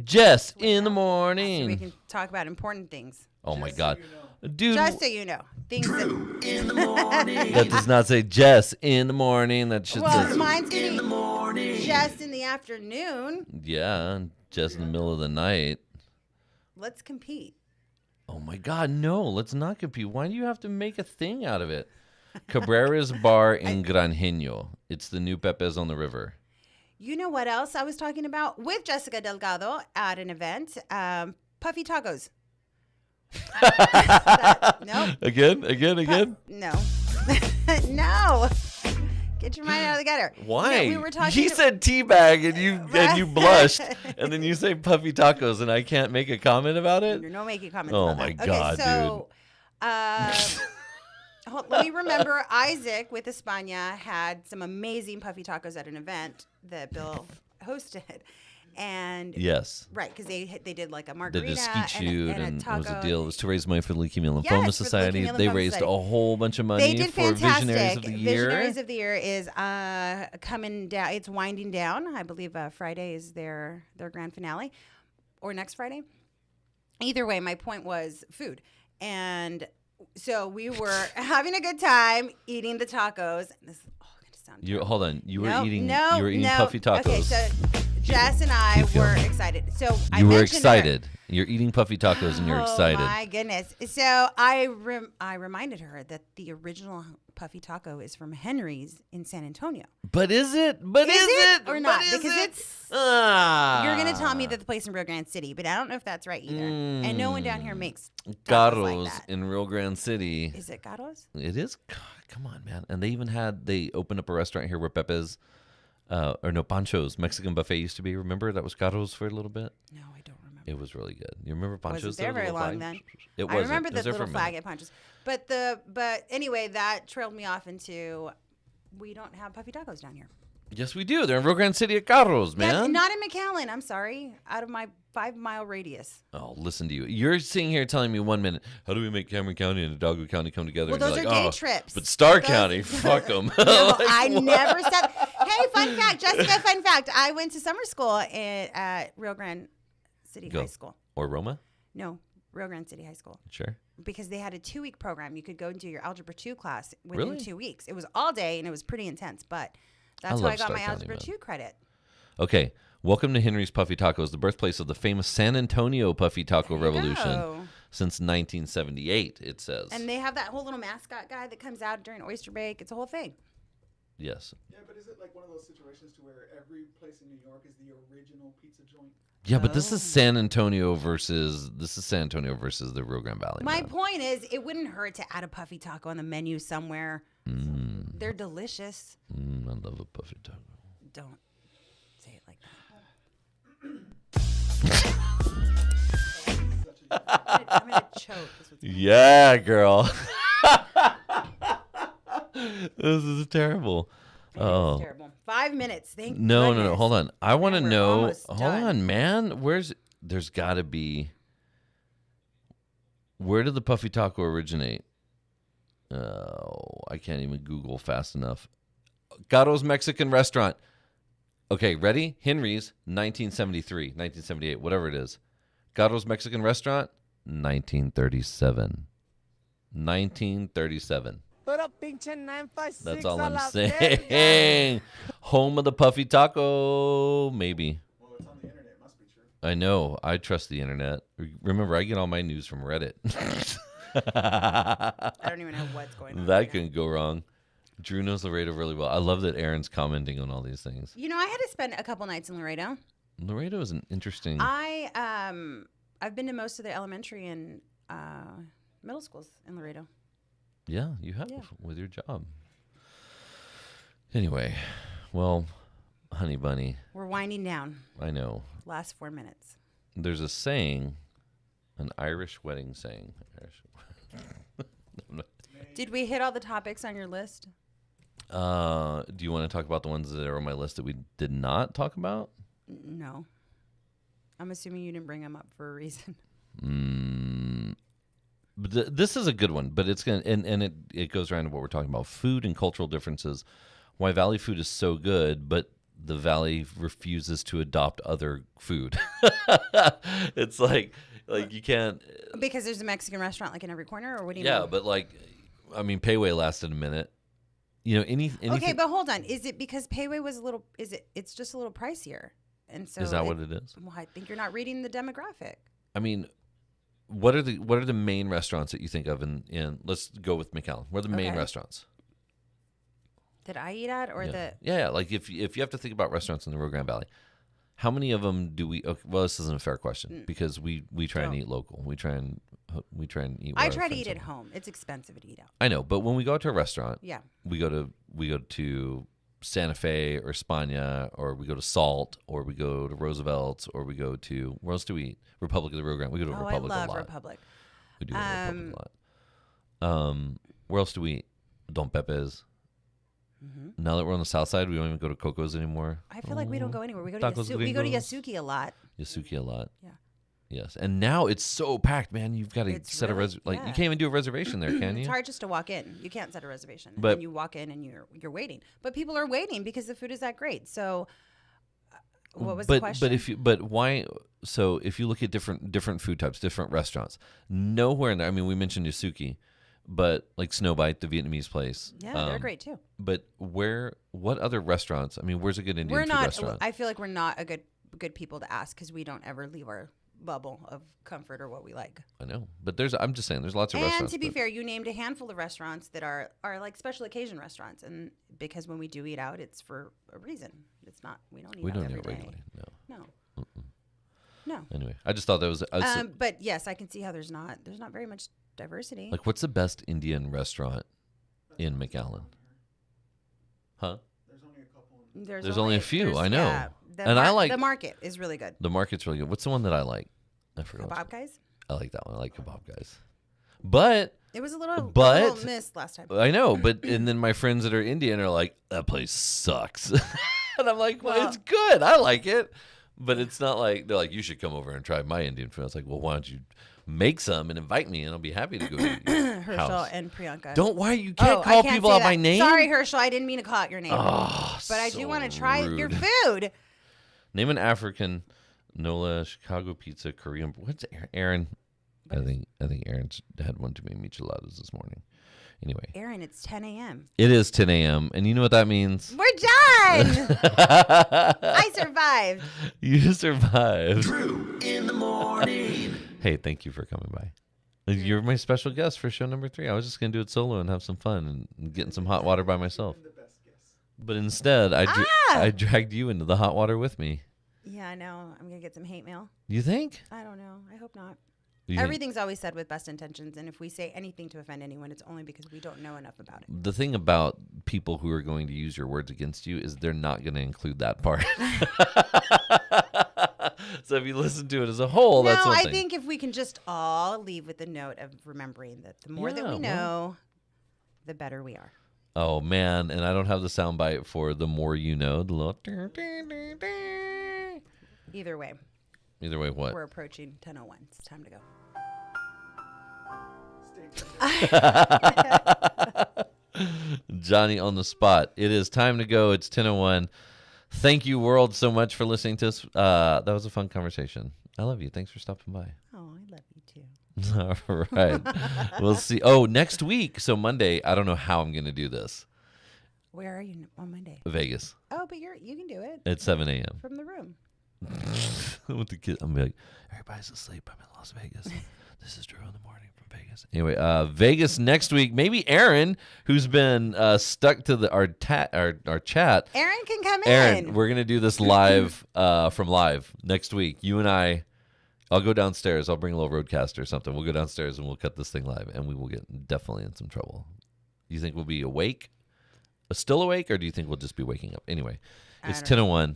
Speaker 1: Jess in the
Speaker 4: so we
Speaker 1: morning.
Speaker 4: can talk about important things.
Speaker 1: Oh my
Speaker 3: Just so
Speaker 1: God,
Speaker 3: you know.
Speaker 1: dude!
Speaker 4: Just so you know, things that.
Speaker 1: That does not say Jess in the morning. That should
Speaker 4: Well,
Speaker 1: say
Speaker 4: mine's gonna be just in the afternoon.
Speaker 1: yeah, Jess in the middle of the night.
Speaker 4: Let's compete.
Speaker 1: Oh my God, no! Let's not compete. Why do you have to make a thing out of it? Cabrera's Bar in Granjeño. It's the new Pepes on the River.
Speaker 4: You know what else I was talking about with Jessica Delgado at an event? Puffy tacos. Nope.
Speaker 1: Again?
Speaker 4: No. No. Get your mind out of the gutter.
Speaker 1: Why?
Speaker 4: No, we were talking.
Speaker 1: He said teabag and you blushed, and then you say puffy tacos, and I can't make a comment about it.
Speaker 4: No making comments.
Speaker 1: Oh
Speaker 4: about
Speaker 1: my
Speaker 4: that.
Speaker 1: God,
Speaker 4: okay, so, let me remember. Isaac with España had some amazing puffy tacos at an event that Bill hosted, and
Speaker 1: Yes.
Speaker 4: right, because they did like a
Speaker 1: They
Speaker 4: margarita
Speaker 1: did a skeet shoot,
Speaker 4: and
Speaker 1: and
Speaker 4: a
Speaker 1: it
Speaker 4: taco.
Speaker 1: was a deal. It was to raise money for the Leukemia and
Speaker 4: Yes,
Speaker 1: Lymphoma
Speaker 4: for the
Speaker 1: Society.
Speaker 4: Leukemia and
Speaker 1: They
Speaker 4: Lymphoma
Speaker 1: raised
Speaker 4: Society.
Speaker 1: a whole bunch of money
Speaker 4: They did
Speaker 1: for
Speaker 4: fantastic.
Speaker 1: Visionaries of the Year.
Speaker 4: Visionaries of the Year is coming down. It's winding down. I believe Friday is their grand finale, or next Friday. Either way, my point was food, and so we were having a good time eating the tacos. This is all going to sound.
Speaker 1: You
Speaker 4: terrible.
Speaker 1: hold on. You were
Speaker 4: No,
Speaker 1: eating.
Speaker 4: no,
Speaker 1: you were eating
Speaker 4: no.
Speaker 1: puffy tacos.
Speaker 4: Okay, so Jess and I
Speaker 1: Keep
Speaker 4: were
Speaker 1: going.
Speaker 4: excited. So I
Speaker 1: you were
Speaker 4: mentioned her.
Speaker 1: excited. You're eating puffy tacos, and you're excited.
Speaker 4: Oh my goodness! So I reminded her that the original puffy taco is from Henry's in San Antonio.
Speaker 1: But is it? But is it?
Speaker 4: or
Speaker 1: But
Speaker 4: not?
Speaker 1: is
Speaker 4: Because
Speaker 1: it?
Speaker 4: it's
Speaker 1: Ah.
Speaker 4: you're gonna tell me that the place in Rio Grande City, but I don't know if that's right either. And no one down here makes tacos
Speaker 1: Garos
Speaker 4: like that.
Speaker 1: in Rio Grande City.
Speaker 4: Is it Garos?
Speaker 1: It is. God, come on, man. And they opened up a restaurant here where Pepe's, or no, Pancho's Mexican buffet used to be. Remember that was Gatos for a little bit.
Speaker 4: No, I don't remember.
Speaker 1: It was really good. You remember Pancho's?
Speaker 4: Wasn't there
Speaker 1: the
Speaker 4: very
Speaker 1: little
Speaker 4: long
Speaker 1: flag?
Speaker 4: then.
Speaker 1: It
Speaker 4: I
Speaker 1: wasn't.
Speaker 4: remember
Speaker 1: It
Speaker 4: the
Speaker 1: was there for
Speaker 4: little
Speaker 1: a
Speaker 4: flag
Speaker 1: minute.
Speaker 4: at Punches, but anyway, that trailed me off into we don't have puffy tacos down here.
Speaker 1: Yes, we do. They're in Rio Grande City at Carros, man.
Speaker 4: Yeah, not in McAllen. I'm sorry. Out of my 5-mile radius.
Speaker 1: Oh, listen to you. You're sitting here telling me 1 minute, how do we make Cameron County and Hidalgo County come together?
Speaker 4: Well,
Speaker 1: And
Speaker 4: those
Speaker 1: you're
Speaker 4: are
Speaker 1: like,
Speaker 4: day
Speaker 1: oh,
Speaker 4: trips.
Speaker 1: But Star
Speaker 4: Those-
Speaker 1: County, fuck them.
Speaker 4: No, I never said. Hey, fun fact, Jessica. Fun fact. I went to summer school at Rio Grande City High School.
Speaker 1: Or Roma?
Speaker 4: No, Rio Grande City High School.
Speaker 1: Sure.
Speaker 4: Because they had a 2-week program. You could go and do your Algebra 2 class within
Speaker 1: Really?
Speaker 4: 2 weeks. It was all day and it was pretty intense, but that's how
Speaker 1: love
Speaker 4: I got
Speaker 1: Star
Speaker 4: my
Speaker 1: County,
Speaker 4: Algebra
Speaker 1: man.
Speaker 4: 2 credit.
Speaker 1: Okay. Welcome to Henry's Puffy Tacos, the birthplace of the famous San Antonio Puffy Taco
Speaker 4: There you
Speaker 1: Revolution
Speaker 4: go.
Speaker 1: since 1978, it says.
Speaker 4: And they have that whole little mascot guy that comes out during Oyster Bake. It's a whole thing.
Speaker 1: Yes.
Speaker 3: Yeah, but is it like one of those situations to where every place in New York is the original pizza joint?
Speaker 1: Yeah, but this is
Speaker 4: Oh.
Speaker 1: San Antonio versus the Rio Grande Valley.
Speaker 4: My
Speaker 1: man.
Speaker 4: point is, it wouldn't hurt to add a puffy taco on the menu somewhere. They're delicious.
Speaker 1: I love a Puffy Taco.
Speaker 4: Don't say it like that. I'm gonna choke. This was
Speaker 1: Yeah, girl. This is terrible. Oh.
Speaker 4: terrible. 5 minutes. Thank
Speaker 1: No.
Speaker 4: goodness.
Speaker 1: Hold on. I want to
Speaker 4: we're
Speaker 1: know.
Speaker 4: almost
Speaker 1: Hold
Speaker 4: done.
Speaker 1: on, man. There's got to be. Where did the Puffy Taco originate? Oh, I can't even Google fast enough. Gato's Mexican Restaurant. Okay, ready? Henry's, 1973, 1978, whatever it is. Gato's Mexican Restaurant, 1937. 1937.
Speaker 5: Pero pinche 956
Speaker 1: That's all
Speaker 5: a
Speaker 1: I'm
Speaker 5: la
Speaker 1: saying. Home of the Puffy Taco, maybe.
Speaker 3: Well, it's on the internet. It must be true.
Speaker 1: I know. I trust the internet. Remember, I get all my news from Reddit.
Speaker 4: I don't even know what's going on.
Speaker 1: That
Speaker 4: right now.
Speaker 1: couldn't go wrong. Drew knows Laredo really well. I love that Aaron's commenting on all these things.
Speaker 4: You know, I had to spend a couple nights in Laredo.
Speaker 1: Laredo is an interesting.
Speaker 4: I've been to most of the elementary and middle schools in Laredo.
Speaker 1: Yeah, you have
Speaker 4: Yeah.
Speaker 1: with your job. Anyway, well, honey bunny,
Speaker 4: We're winding down.
Speaker 1: I know.
Speaker 4: Last 4 minutes.
Speaker 1: There's a saying, an Irish wedding saying.
Speaker 4: Did we hit all the topics on your list?
Speaker 1: Do you want to talk about the ones that are on my list that we did not talk about?
Speaker 4: No. I'm assuming you didn't bring them up for a reason.
Speaker 1: But this is a good one, but it's gonna and it goes around to what we're talking about: food and cultural differences. Why Valley food is so good, but the Valley refuses to adopt other food. It's like you can't.
Speaker 4: Because there's a Mexican restaurant like in every corner, or what do you
Speaker 1: Yeah,
Speaker 4: mean?
Speaker 1: but I mean, Payway lasted a minute. You know, anything.
Speaker 4: Okay, but hold on. Is it because Payway was a little? It's just a little pricier, and so
Speaker 1: is that what it is?
Speaker 4: Well, I think you're not reading the demographic.
Speaker 1: I mean, what are the main restaurants that you think of in let's go with McAllen. What are the main
Speaker 4: Okay.
Speaker 1: restaurants?
Speaker 4: That I eat at, or
Speaker 1: Yeah, like if you have to think about restaurants in the Rio Grande Valley, how many of them do we? Okay, well, this isn't a fair question because we try and
Speaker 4: Don't.
Speaker 1: eat local. We try and eat.
Speaker 4: I
Speaker 1: where our
Speaker 4: try to
Speaker 1: friends
Speaker 4: eat at
Speaker 1: are.
Speaker 4: home. It's expensive to eat out.
Speaker 1: I know, but when we go out to a restaurant,
Speaker 4: Yeah.
Speaker 1: we go to Santa Fe or España, or we go to Salt, or we go to Roosevelt's, or we go to where else do we eat? Republic of the Rio Grande. We go to
Speaker 4: Oh,
Speaker 1: Republic
Speaker 4: I love
Speaker 1: a lot.
Speaker 4: Republic.
Speaker 1: We do go to Republic a lot. Where else do we eat? Don Pepe's. Now that we're on the south side, we don't even go to Coco's anymore.
Speaker 4: I feel like we don't go anywhere. We go to
Speaker 1: Tacos
Speaker 4: we go to
Speaker 1: Gringos.
Speaker 4: Yasuki a lot.
Speaker 1: Yasuki a lot.
Speaker 4: Yeah.
Speaker 1: Yes, and now it's so packed, man. You've got to
Speaker 4: It's
Speaker 1: set
Speaker 4: really-
Speaker 1: you
Speaker 4: yeah.
Speaker 1: can't even do a reservation there, can you?
Speaker 4: It's hard just to walk in. You can't set a reservation.
Speaker 1: But-
Speaker 4: and you walk in and you're waiting. But people are waiting because the food is that great. So what was the question?
Speaker 1: But why? So if you look at different food types, different restaurants, nowhere in there. I mean, we mentioned Yasuki, but like Snowbite, the Vietnamese place.
Speaker 4: Yeah, they're great too.
Speaker 1: But what other restaurants? I mean, where's a good Indian
Speaker 4: We're
Speaker 1: food
Speaker 4: not.
Speaker 1: restaurant?
Speaker 4: I feel like we're not a good people to ask because we don't ever leave our bubble of comfort or what we like.
Speaker 1: I know, but I'm just saying, there's lots of
Speaker 4: And
Speaker 1: restaurants.
Speaker 4: to be
Speaker 1: but-
Speaker 4: fair, you named a handful of restaurants that are like special occasion restaurants, and because when we do eat out, it's for a reason. It's not we don't eat
Speaker 1: we
Speaker 4: out
Speaker 1: don't
Speaker 4: every
Speaker 1: eat
Speaker 4: day.
Speaker 1: regularly. No.
Speaker 4: No.
Speaker 1: Anyway, I just thought that was
Speaker 4: But yes, I can see how there's not very much diversity.
Speaker 1: like, what's the best Indian restaurant in McAllen? Huh?
Speaker 3: There's only a couple.
Speaker 1: There's only a few,
Speaker 4: there's-
Speaker 1: I know.
Speaker 4: yeah,
Speaker 1: And I like-
Speaker 4: the market is really good.
Speaker 1: The market's really good. What's the one that I like? I forgot.
Speaker 4: Kebab guys.
Speaker 1: I like that one. I like Kebab Guys. But
Speaker 4: It was a little
Speaker 1: But-
Speaker 4: missed last time.
Speaker 1: I know, but and then my friends that are Indian are like, that place sucks. And I'm like, well,
Speaker 4: Well-
Speaker 1: it's good. I like it. But it's not like, they're like, you should come over and try my Indian food. I was like, well, why don't you make some and invite me, and I'll be happy to go to your
Speaker 4: Herschel
Speaker 1: house.
Speaker 4: and Priyanka.
Speaker 1: Don't, you
Speaker 4: Oh,
Speaker 1: can't
Speaker 4: I
Speaker 1: call
Speaker 4: can't
Speaker 1: people
Speaker 4: say
Speaker 1: out
Speaker 4: that.
Speaker 1: by name?
Speaker 4: Sorry, Herschel, I didn't mean to call out your name.
Speaker 1: Oh,
Speaker 4: but I
Speaker 1: so
Speaker 4: do want to try your
Speaker 1: rude.
Speaker 4: food.
Speaker 1: Name an African, Nola, Chicago pizza, Korean. What's Aaron? I think Aaron's had one too many micheladas this morning. Anyway,
Speaker 4: Aaron, it's 10 a.m.
Speaker 1: it is 10 a.m. and you know what that means?
Speaker 4: We're done. I survived.
Speaker 1: You survived.
Speaker 2: Drew in the morning.
Speaker 1: Hey, thank you for coming by. You're my special guest for show number 3. I was just gonna do it solo and have some fun and get in some hot water by myself.
Speaker 3: The best guess.
Speaker 1: But instead, I dragged you into the hot water with me.
Speaker 4: Yeah, I know. I'm going to get some hate mail.
Speaker 1: You think?
Speaker 4: I don't know. I hope not.
Speaker 1: You think-
Speaker 4: Everything's always said with best intentions, and if we say anything to offend anyone, it's only because we don't know enough about it.
Speaker 1: The thing about people who are going to use your words against you is they're not going to include that part. So if you listen to it as a whole, that's one
Speaker 4: I
Speaker 1: thing.
Speaker 4: think if we can just all leave with the note of remembering that the more that we know, the better we are.
Speaker 1: Oh, man. And I don't have the soundbite for the more you know. The little...
Speaker 4: Either way,
Speaker 1: Either way, what?
Speaker 4: we're approaching 10:01. It's time to go.
Speaker 3: Stay tuned.
Speaker 1: Johnny on the spot. It is time to go. It's 10:01. Thank you, world, so much for listening to us. That was a fun conversation. I love you. Thanks for stopping by.
Speaker 4: Oh, I love you too.
Speaker 1: All right. We'll see. Oh, next week. So Monday, I don't know how I'm going to do this.
Speaker 4: Where are you on Monday?
Speaker 1: Vegas
Speaker 4: Oh, but you can do it
Speaker 1: at 7 a.m.
Speaker 4: from the room.
Speaker 1: With the kids. I'm gonna be like, everybody's asleep. I'm in Las Vegas. This is Drew in the morning from Vegas. Anyway, Vegas next week. Maybe Aaron, who's been stuck to our chat.
Speaker 4: Aaron can come
Speaker 1: Aaron,
Speaker 4: in.
Speaker 1: we're gonna do this live from live next week. You and I'll go downstairs. I'll bring a little roadcaster or something. We'll go downstairs and we'll cut this thing live, and we will get definitely in some trouble. You think we'll be awake, still awake, or do you think we'll just be waking up? Anyway, it's
Speaker 4: I don't
Speaker 1: 10:01.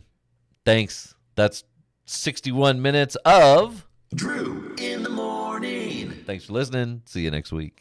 Speaker 1: Thanks. That's 61 minutes of
Speaker 2: Drew in the morning.
Speaker 1: Thanks for listening. See you next week.